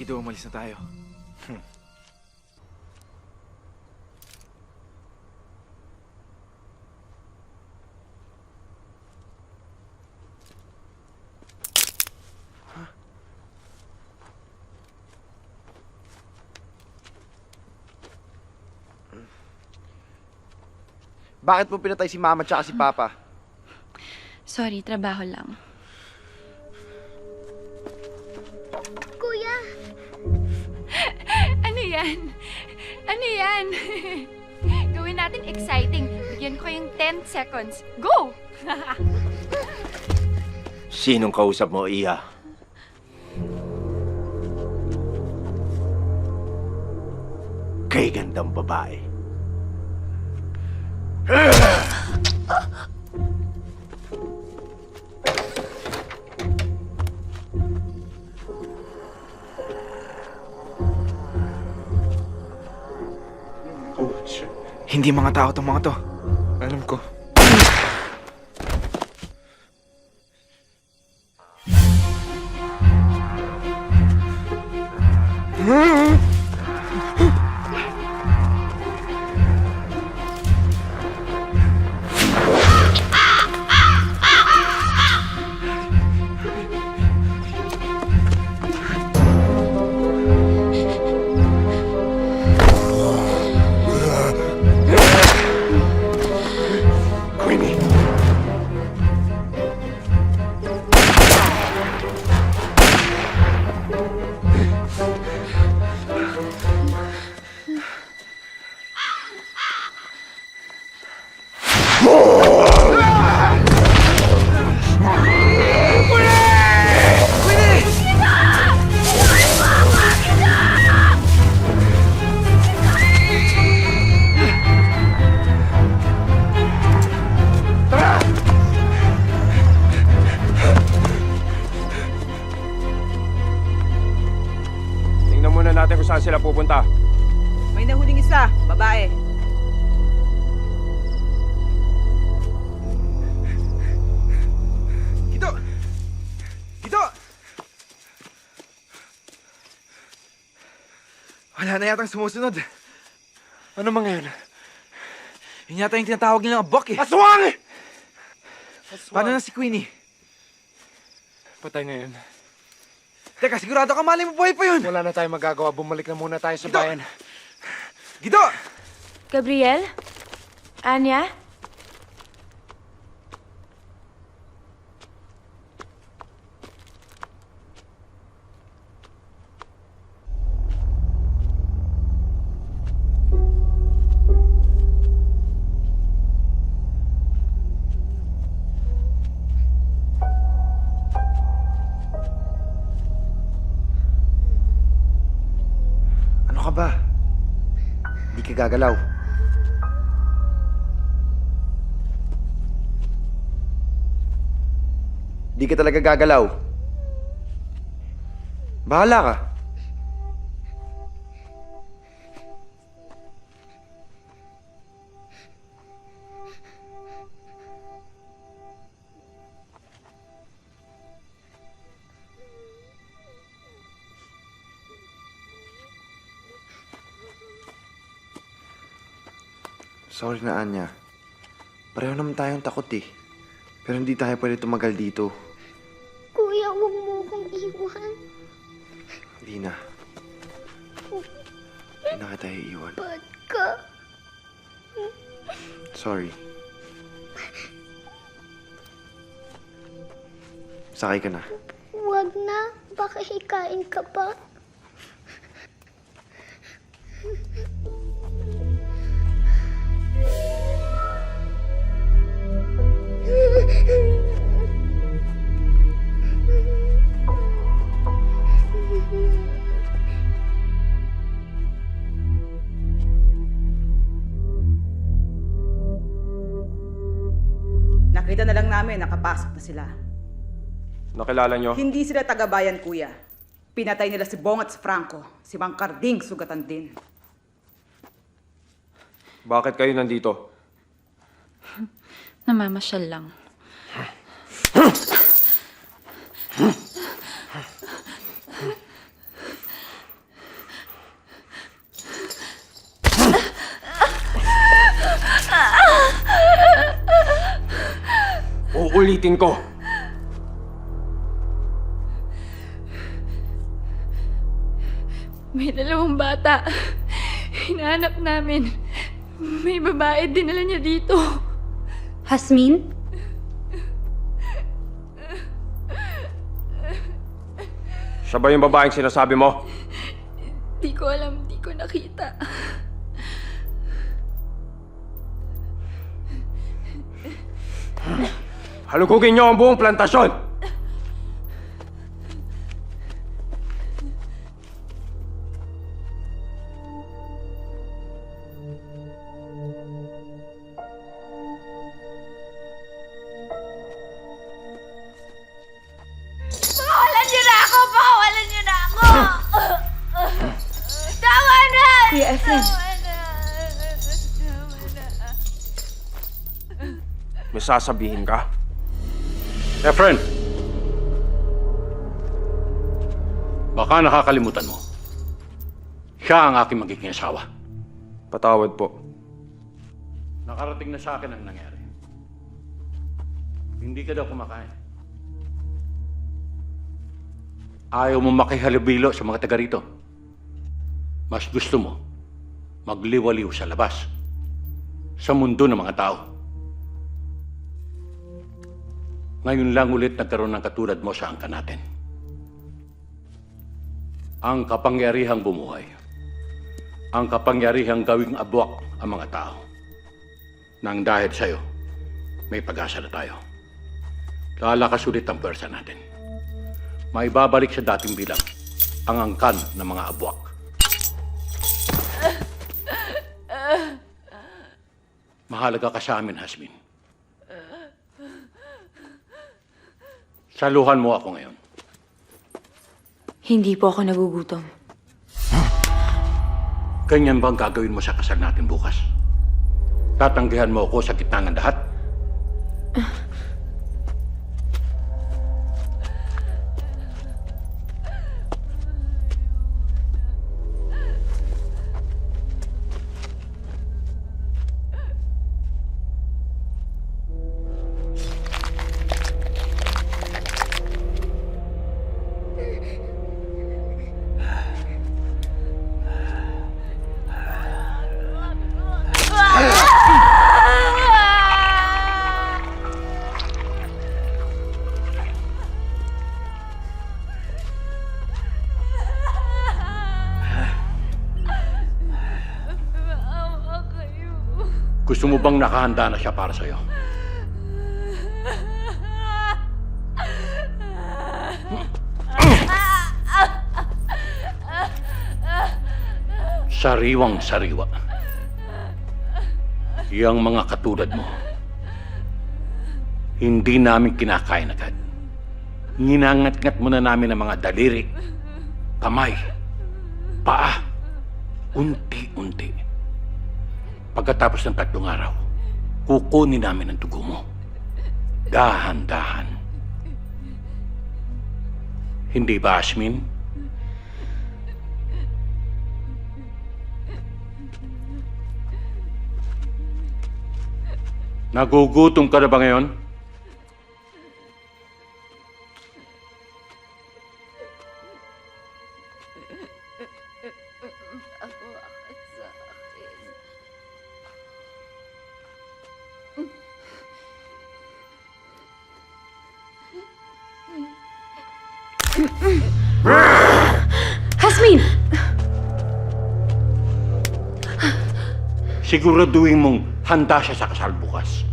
Guido, umalis na tayo. Bakit mo pinatay si Mama tsaka si Papa? Sorry, trabaho lang. Kuya! Ano yan? Ano yan? Gawin natin exciting. Bigyan ko yung 10 seconds. Go! Sinong kausap mo, Iya? Kay gandang babae. Hindi mga tao tong mga to. Alam ko. natin kung saan sila pupunta. May nahuling isa, babae. Wala na yatang sumusunod. Ano man ngayon? Yun yata yung tinatawag nilang abwak eh. Aswang! Paano na si Queenie? Patay na yun. Teka, sigurado ka malay mo buhay pa yun. Wala na tayong magagawa. Bumalik na muna tayo sa bayan. Gido! Gabriel? Anya? Ano ka ba? Di ka gagalaw. Di ka talaga gagalaw. Bahala ka. Sorry na, Anya. Pareho naman tayong takot eh. Pero hindi tayo pwede tumagal dito. Kuya, huwag mo akong iwan. Hindi na. Hindi na kita iiwan. Ba't ka? Sorry. Sakay ka na. Huwag na. Baka hikain ka pa. Nakita na lang namin, nakapasok na sila. Nakilala nyo? Hindi sila taga-bayan, kuya. Pinatay nila si Bong at si Franco. Si Mang Carding, sugatan din. Bakit kayo nandito? Namamasyal lang. Uulitin ko. May 2 bata. Hinahanap namin. May babae dinala niya dito. Hasmin? Siya ba yung babaeng sinasabi mo? Di ko alam, di ko nakita. Halukugin niyo ang buong plantasyon! Pawalan niyo na ako! Pawalan niyo na ako! Tama na! Kuya Efren. May sasabihin ka? Efren! Baka nakakalimutan mo. Siya ang aking magiging asawa. Patawad po. Nakarating na sa akin ang nangyari. Hindi ka daw kumakain. Ayaw mo makihalubilo sa mga taga rito. Mas gusto mo magliwaliw sa labas, sa mundo ng mga tao. Ngayon lang ulit nagkaroon ng katulad mo sa angka natin. Ang kapangyarihang bumuhay. Ang kapangyarihang gawing abwak ang mga tao. Nang dahil sa'yo, may pag-asa na tayo. Lalakas ulit ang pwersa natin. Maibabalik sa dating bilang ang angkan ng mga abwak. Mahalaga ka sa amin, Hasmin. Saluhan mo ako ngayon. Hindi po ako nagugutom. Ganyan ba ang gagawin mo sa kasal natin bukas? Tatanggihan mo ako sa gitna ng lahat? Gusto mo bang nakahanda na siya para sa'yo? Sariwang-sariwa. Yang mga katulad mo, hindi namin kinakain agad. Nginangat-ngat mo na namin ang mga daliri, kamay, paa, unti-unti. Pagkatapos ng 3 araw, kukunin namin ang dugo mo. Dahan-dahan. Hindi ba, Asmin? Nagugutom ka na ba ngayon? Hasmin! Siguraduhin mong handa siya sa kasal bukas.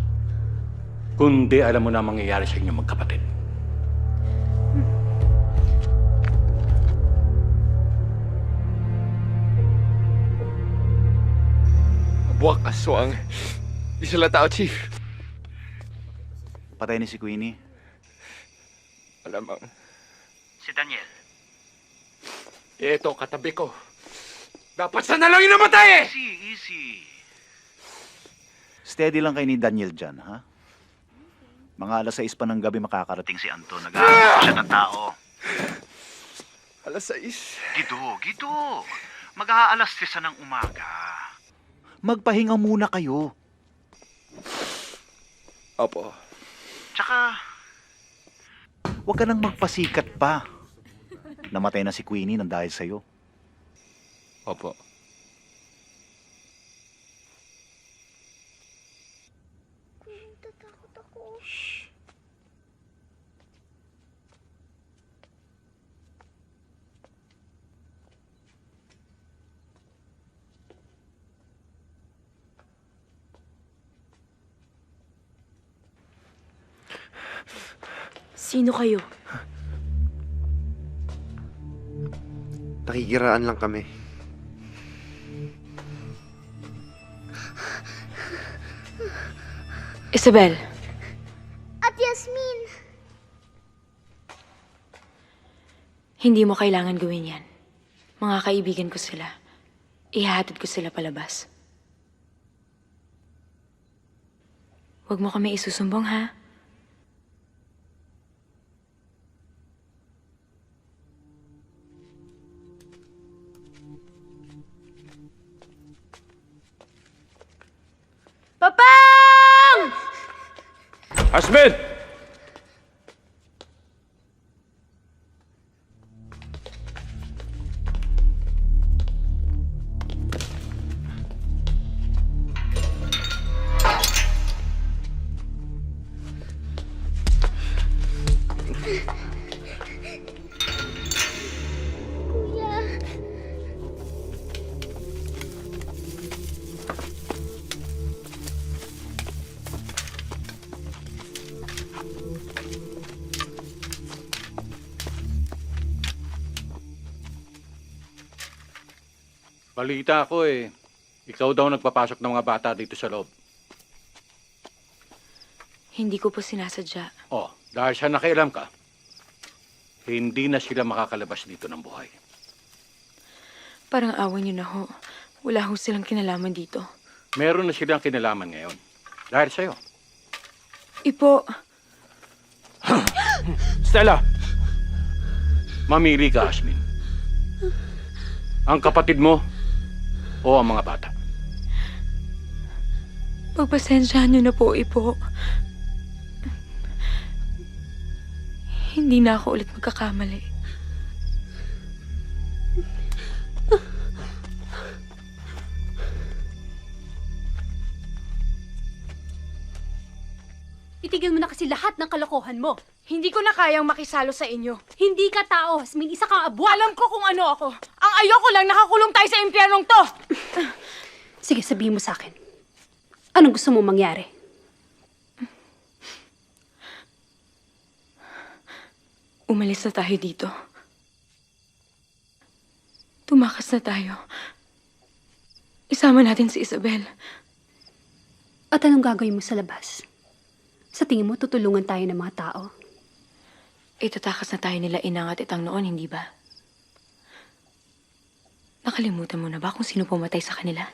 Kundi alam mo na ang mangyayari sa inyong magkapatid. Buwak aswang. Di sila tao, Chief. Patay ni si Queenie. Malamang. Si Daniel. Ito, katabi ko. Dapat sana lang yung namatay eh! Easy. Steady lang kay ni Daniel dyan, ha? Mga 6:00 pa ng gabi makakarating si Anton. Nag-aalis pa siya ng tao. 6:00. Gido. Mag-aalas 10 ng umaga. Magpahinga muna kayo. Opo. Tsaka, Huwag ka nang magpasikat pa. Namatay na si Queenie nang dahil sa'yo. Opo. Natatakot ako. Sino kayo? Nakikiraan lang kami. Isabel, At Yasmin! hindi mo kailangan gawin yan. Mga kaibigan ko sila. Ihahatid ko sila palabas. Huwag mo kami isusumbong, ha? Papang! Asmin! Kuya. Balita ko eh. Ikaw daw nagpapasok ng mga bata dito sa loob. Hindi ko po sinasadya. Oh, dahil sa nakialam ka, hindi na sila makakalabas dito ng buhay. Parang awan niyo na ho. Wala ho silang kinalaman dito. Meron na silang kinalaman ngayon. Dahil sa'yo. Ipo, Stella! Mamili ka, Asmin. Ang kapatid mo o ang mga bata? pagpasensyahan niyo na po, Ipo. Hindi na ako ulit magkakamali. Itigil mo na kasi lahat ng kalokohan mo. Hindi ko na kayang makisalo sa inyo. Hindi ka tao, Hasmin. Isa kang abwa. Alam ko kung ano ako. Ang ayoko lang nakakulong tayo sa impyernong to. Sige, sabihin mo sa akin. Anong gusto mo mangyari? Umalis na tayo dito. Tumakas na tayo. Isama natin si Isabel. At anong gagawin mo sa labas? Sa tingin mo, tutulungan tayo ng mga tao? Itatakas na tayo nila Inang at Itang noon, hindi ba? Nakalimutan mo na ba kung sino pumatay sa kanila?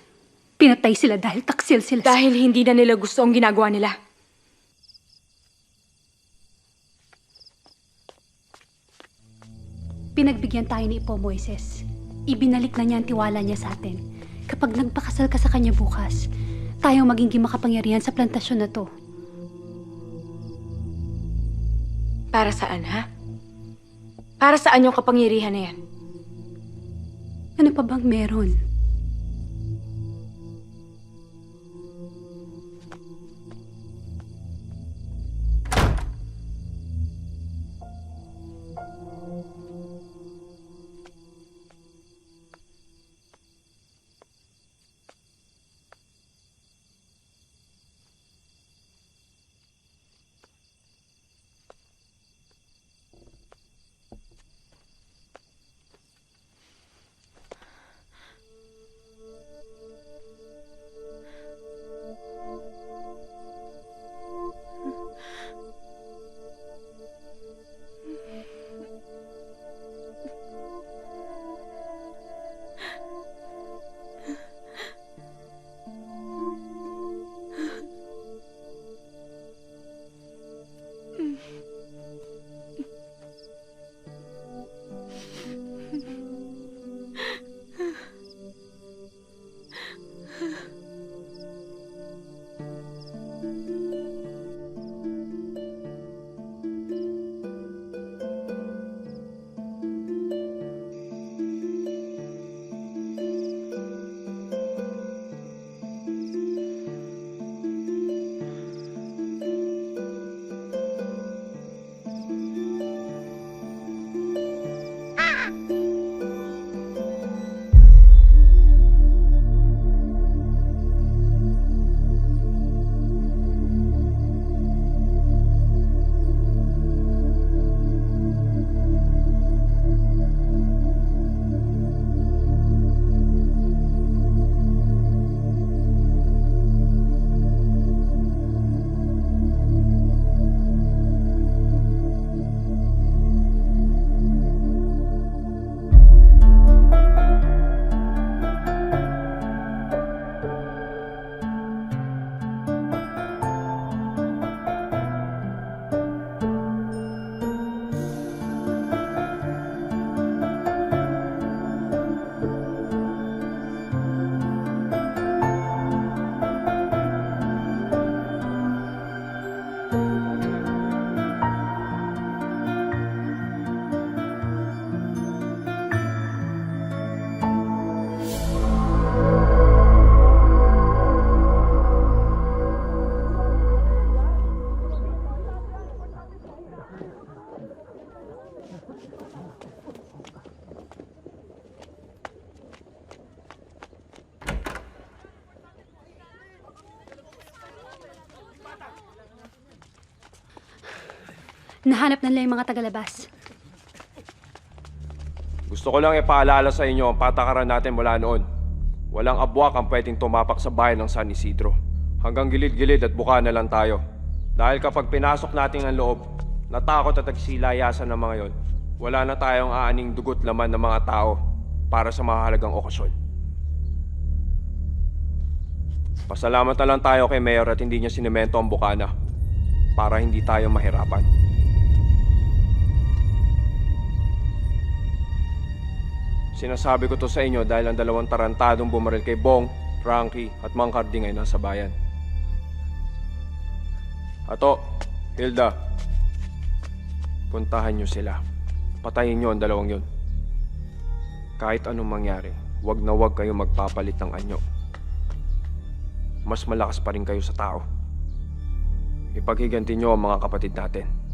Pinatay sila dahil taksil sila. Dahil hindi na nila gusto ang ginagawa nila. Pinagbigyan tayo ni Ipo Moises. Ibinalik na niya ang tiwala niya sa atin. Kapag nagpakasal ka sa kanya bukas, tayo magiging makapangyarihan sa plantasyon na to. Para saan, ha? Para saan yung kapangyarihan na yan? Ano pa bang meron? Nahanap na nila yung mga tagalabas. Gusto ko lang ipaalala sa inyo ang patakaran natin mula noon. Walang abwak ang pwedeng tumapak sa bayan ng San Isidro. Hanggang gilid-gilid at buka na lang tayo. Dahil kapag pinasok natin ang loob, natakot at nagsilayasan ng mga yon, wala na tayong aaning dugot laman ng mga tao para sa mahalagang okasyon. Pasalamat na lang tayo kay Mayor at hindi niya sinemento ang bukana para hindi tayo mahirapan. Sinasabi ko to sa inyo dahil ang dalawang tarantadong bumaril kay Bong, Frankie at Mang Carding ay nasa bayan. Ato, Hilda, puntahan nyo sila. Patayin nyo ang dalawang yon. Kahit anong mangyari, wag na wag kayo magpapalit ng anyo. Mas malakas pa rin kayo sa tao. Ipaghiganti nyo ang mga kapatid natin.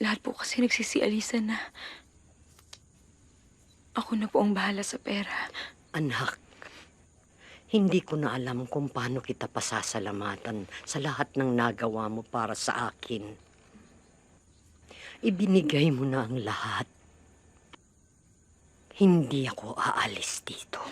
Lahat po kasi nagsisialisan na ako na po ang bahala sa pera. Anak, hindi ko na alam kung paano kita pasasalamatan sa lahat ng nagawa mo para sa akin. Ibinigay mo na ang lahat. Hindi ako aalis dito.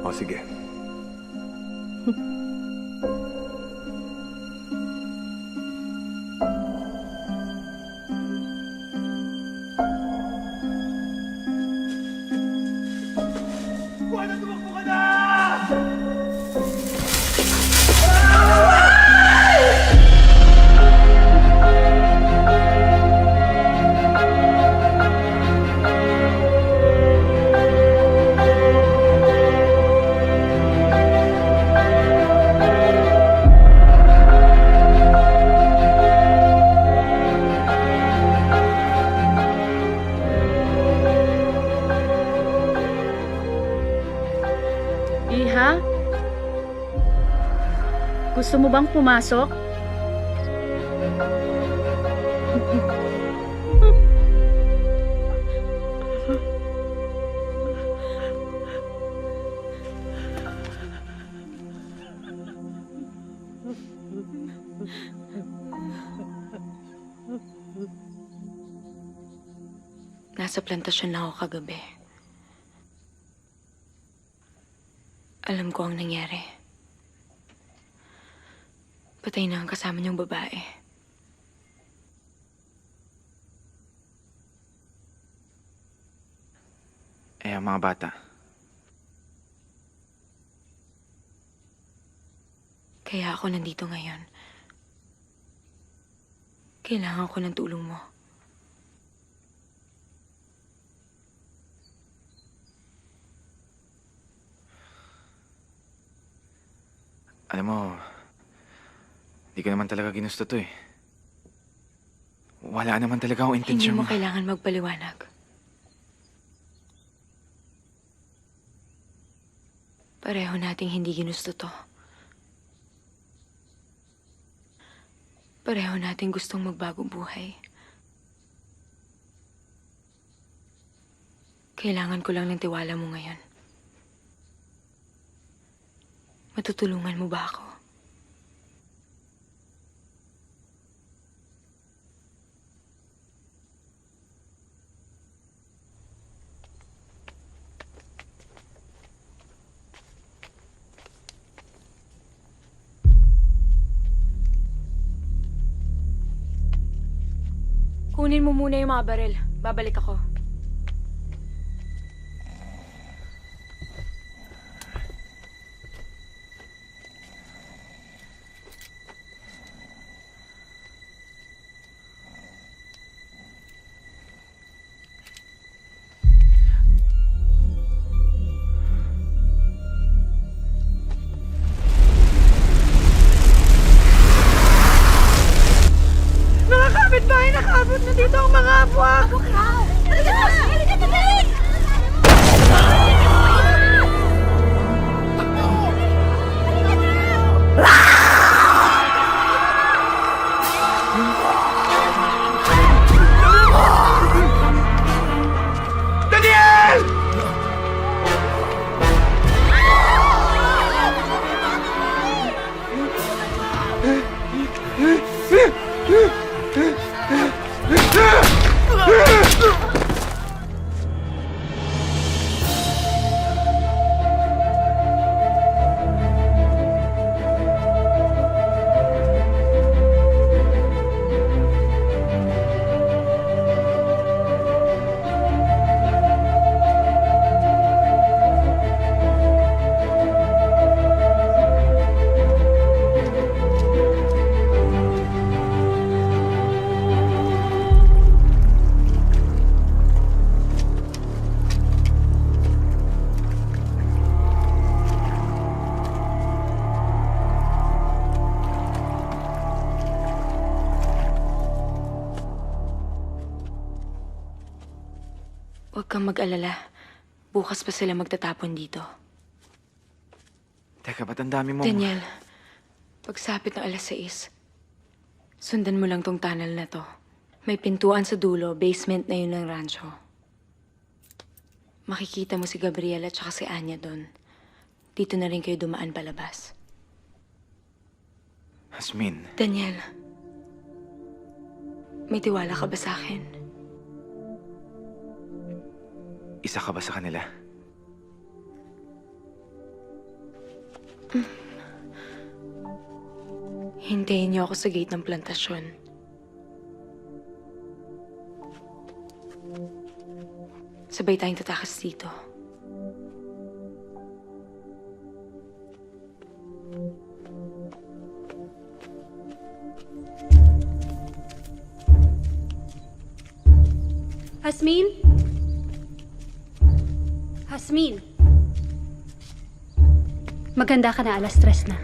O sige. Iha? Gusto mo bang pumasok? Nasa plantasyon na ako kagabi. Alam ko ang nangyari. Patay na ang kasama niyong babae. Ang mga bata. Kaya ako nandito ngayon. Kailangan ko ng tulong mo. Alam mo, di ko naman talaga ginusto to eh. Wala naman talaga akong Hindi intensyon. mo kailangan magpaliwanag. Pareho nating hindi ginusto to. Pareho nating gustong magbagong buhay. Kailangan ko lang ng tiwala mo ngayon. Matutulungan mo ba ako? Kunin mo muna yung mga baril. Babalik ako. Mga kapitbahay, nakabot na dito ang mga abwag! Halika na! Halika na! Daniel! Huwag kang mag-alala. Bukas pa sila magtatapon dito. Teka, ba't ang dami mo? Daniel, pagsapit ng 6:00, sundan mo lang tong tunnel na to. May pintuan sa dulo, basement na yun ng rancho. Makikita mo si Gabriela at saka si Anya doon. Dito na rin kayo dumaan palabas. Jasmine, Daniel, may tiwala ka ba sa akin? isa ka ba sa kanila? Hintayin niyo ako sa gate ng plantasyon. Sabay tayong tatakas dito. Hasmin? Hasmin? Maganda ka na, 3:00 na.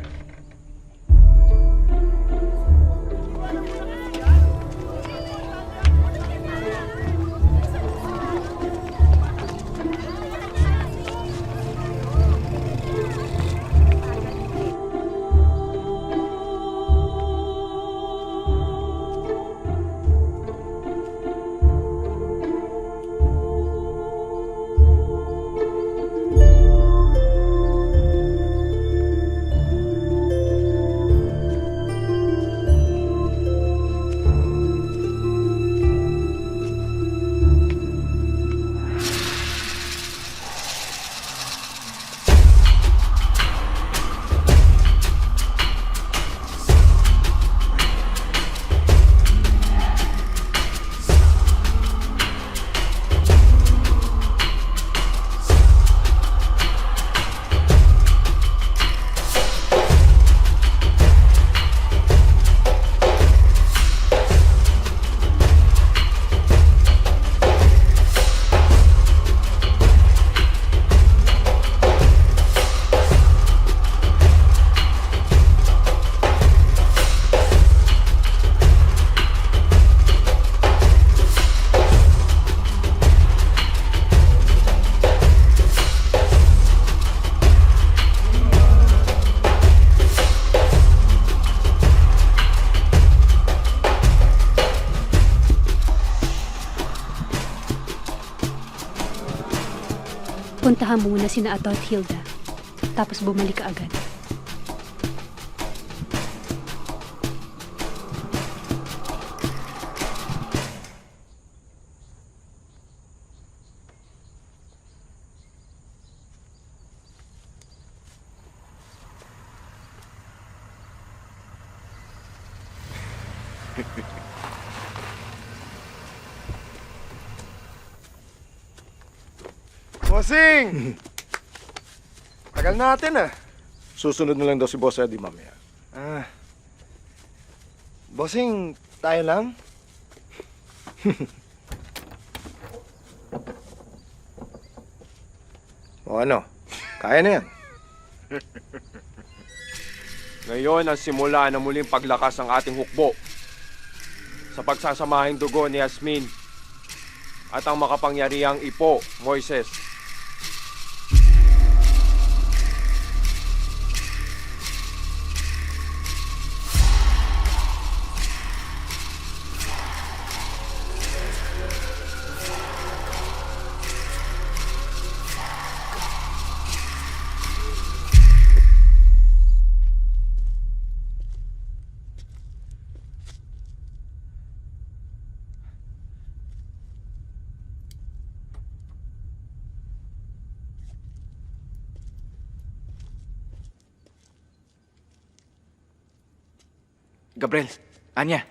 Puntahan mo muna sina Ato at Hilda. Tapos bumalik ka agad. Bossing! Tagal natin ah. Susunod na lang daw si Boss Eddie mamaya. Bossing, tayo lang? O ano? Kaya na yan. Ngayon ang simula ng muling paglakas ng ating hukbo sa pagsasamahing dugo ni Jasmine at ang makapangyarihang Ipo, Moises. Gabriel, Anya,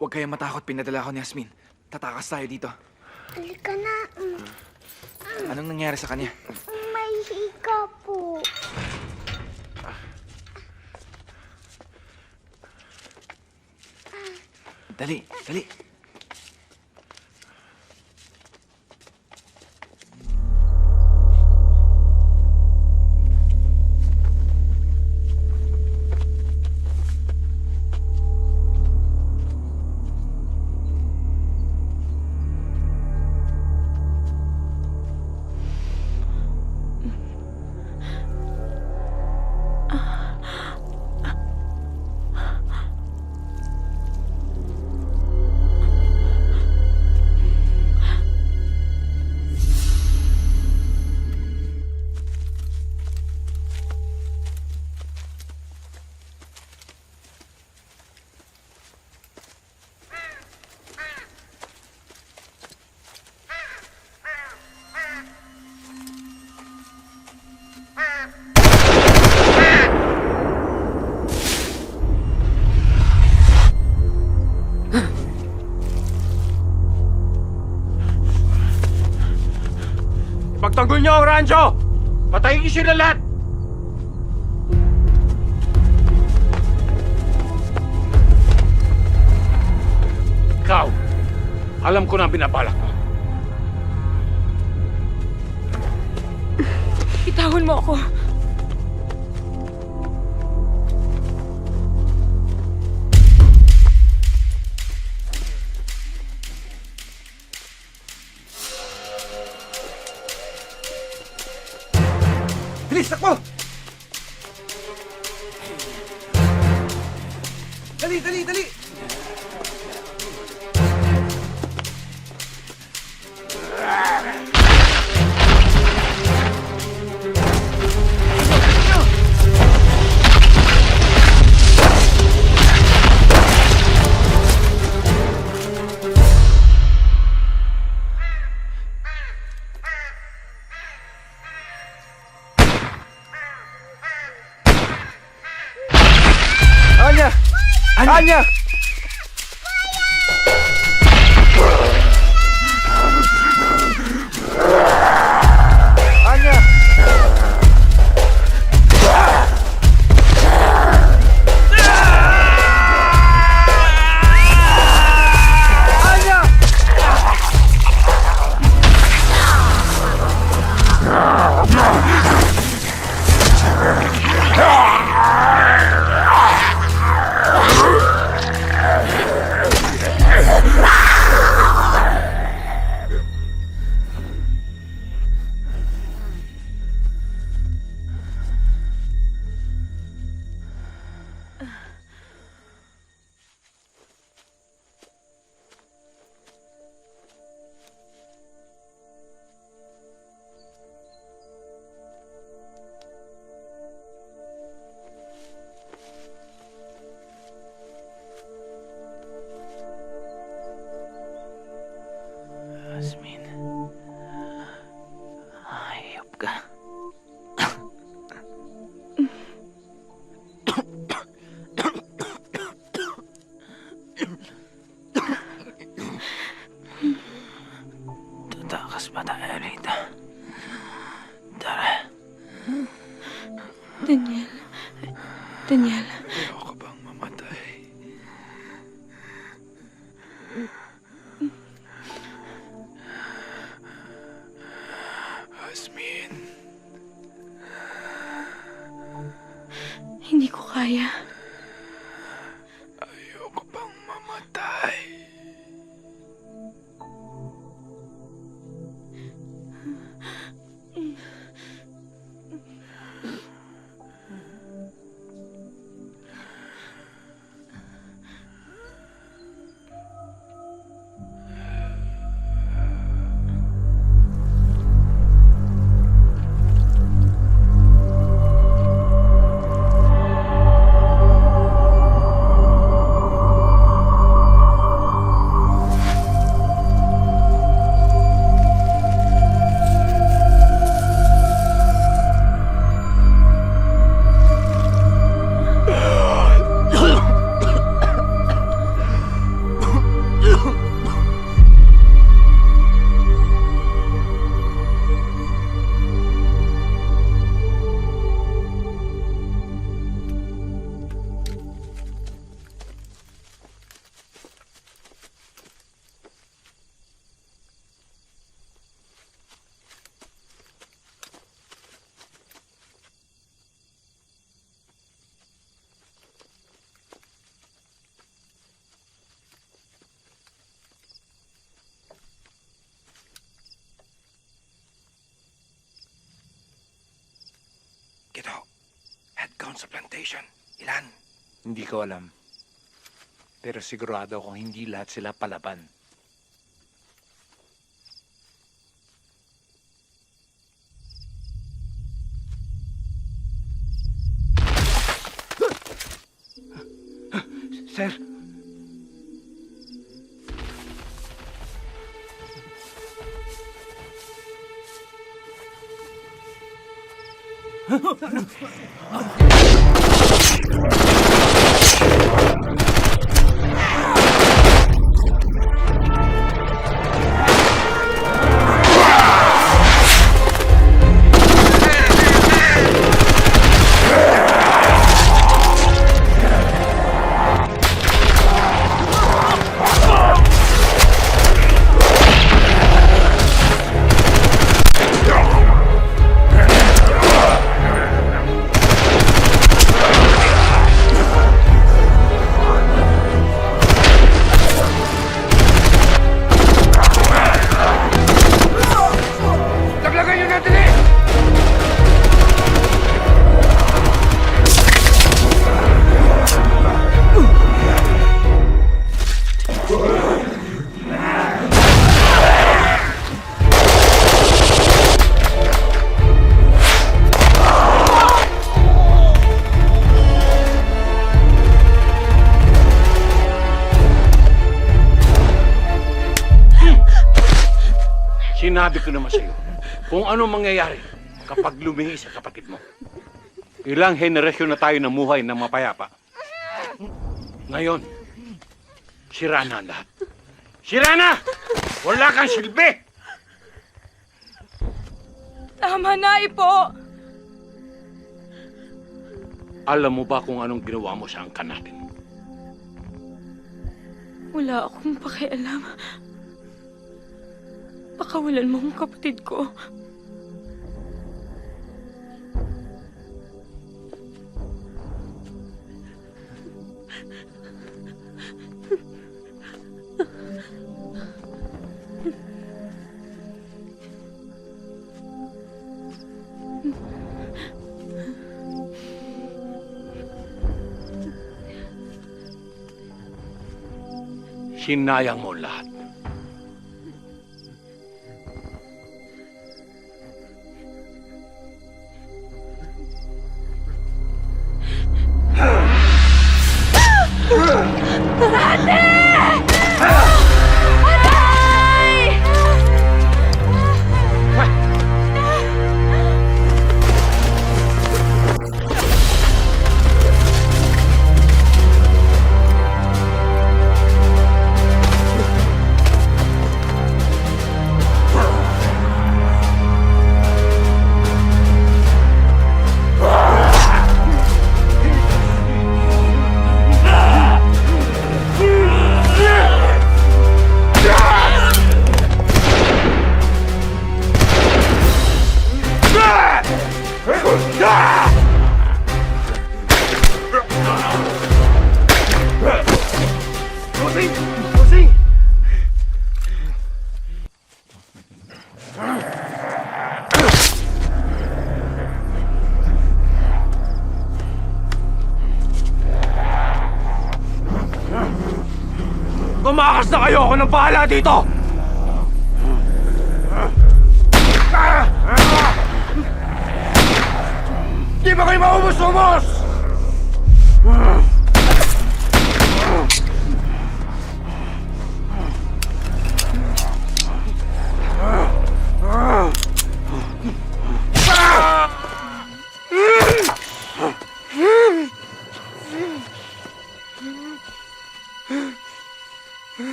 huwag kayong matakot, pinadala ako ni Jasmine. Tatakas tayo dito. Halika na. Anong nangyari sa kanya? May hika po. Dali, dali. Ipagtanggol niyo ang rancho! Patayin niyo sila lahat! Ikaw, alam ko na ang binabalak mo. Bitawan mo ako. Bilis, takbo! Dali, dali, dali! Anya! Anya! Anya! Jasmine. Hayop ka. Tatakas pa tayo rito. Tara. Daniel. Daniel. Ayoko bang mamatay? Jasmine. Hindi ko kaya. Ayoko bang mamatay? Kiddo, headcount sa plantation. Ilan? Hindi ko alam. Pero sigurado akong hindi lahat sila palaban. Sir! Sinabi ko naman sa'yo kung ano mangyayari kapag lumihi sa kapatid mo. Ilang henerasyon na tayo namuhay ng mapayapa. Ngayon, sira na ang lahat. Sira na! Wala kang silbi! Tama na, Ipo! Alam mo ba kung anong ginawa mo sa angkan natin? Wala akong pakialam. Pakawalan mo ang kapatid ko. Sinayang mo lahat. Tumakas na kayo! Ako nang bahala dito! Di ba kayo maubos-ubos?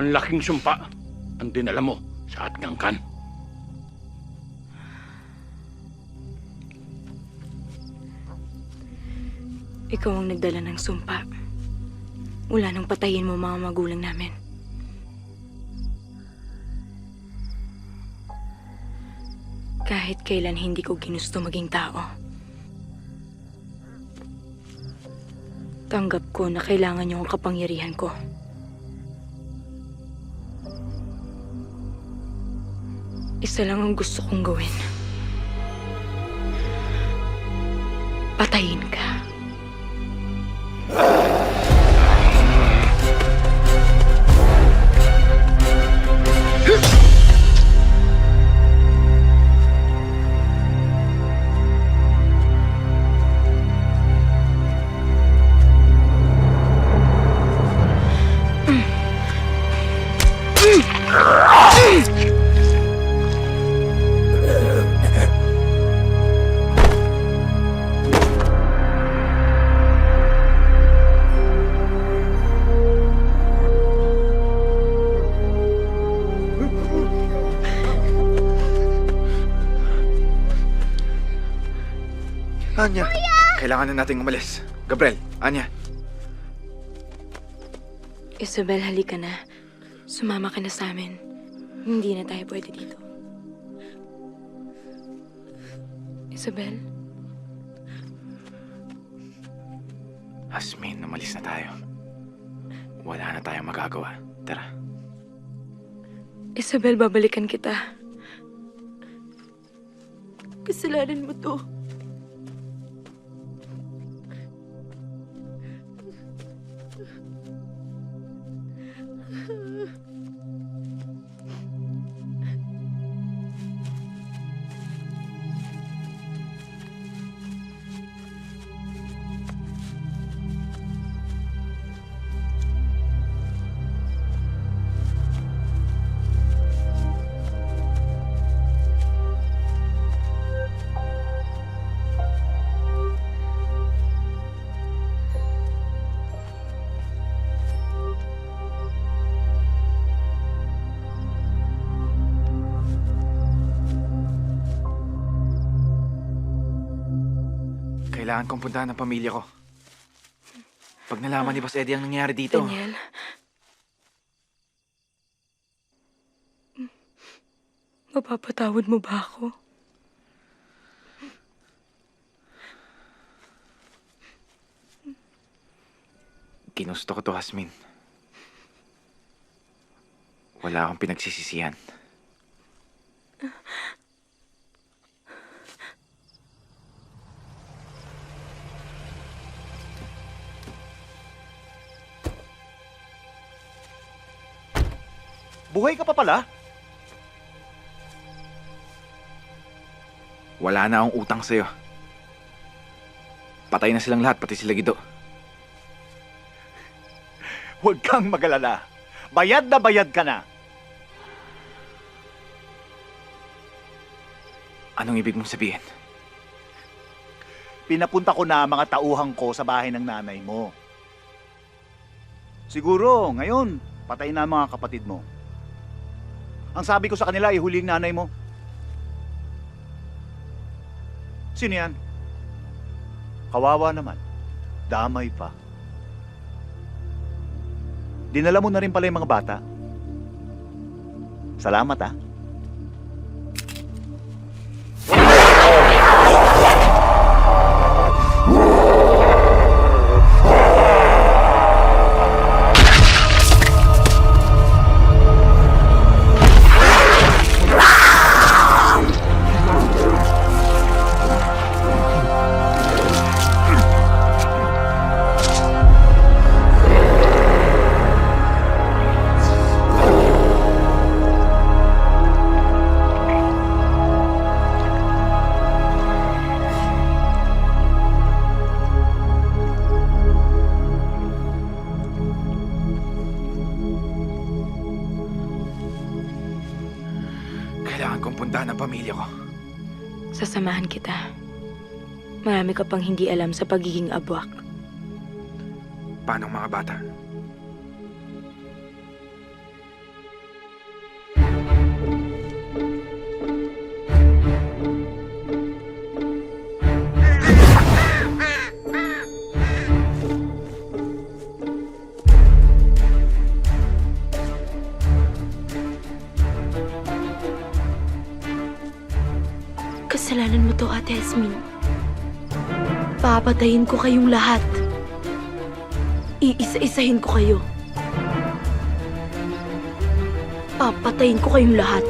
Ang laking sumpa ang dinala mo sa ating angkan. Ikaw ang nagdala ng sumpa. Wala nang patayin mo mga magulang namin. Kahit kailan hindi ko ginusto maging tao. Tanggap ko na kailangan niyo ang kapangyarihan ko. Isa lang ang gusto kong gawin. Patayin ka. Anya, kailangan na nating umalis. Gabriel, Anya. Isabel, halika na. Sumama ka na sa amin. Hindi na tayo pwede dito. Isabel? Asmin, umalis na tayo. Wala na tayong magagawa. Tara. Isabel, babalikan kita. Kasalanan mo to. Kailangan kong puntahan ng pamilya ko. Pag nalaman ni Boss Eddie ang nangyari dito. Daniel. Mapapatawad mo ba ako? Ginusto ko to, Hasmin. Wala akong pinagsisisihan. Buhay ka pa pala? Wala na akong utang sa'yo. Patay na silang lahat, pati sila Gido. Huwag kang magalala. Bayad na bayad ka na. Anong ibig mong sabihin? Pinapunta ko na ang mga tauhan ko sa bahay ng nanay mo. Siguro, ngayon, patay na ang mga kapatid mo. Ang sabi ko sa kanila, ihuling nanay mo. Sino yan? Kawawa naman. Damay pa. Dinala mo na rin pala yung mga bata. Salamat, ah. Kailangan kong puntahan ang pamilya ko. Sasamahan kita. Marami ka pang hindi alam sa pagiging abwak. Paano ang mga bata? Kasalanan mo to, Ate Hasmin. Papatayin ko kayong lahat. Iisa-isahin ko kayo. Papatayin ko kayong lahat.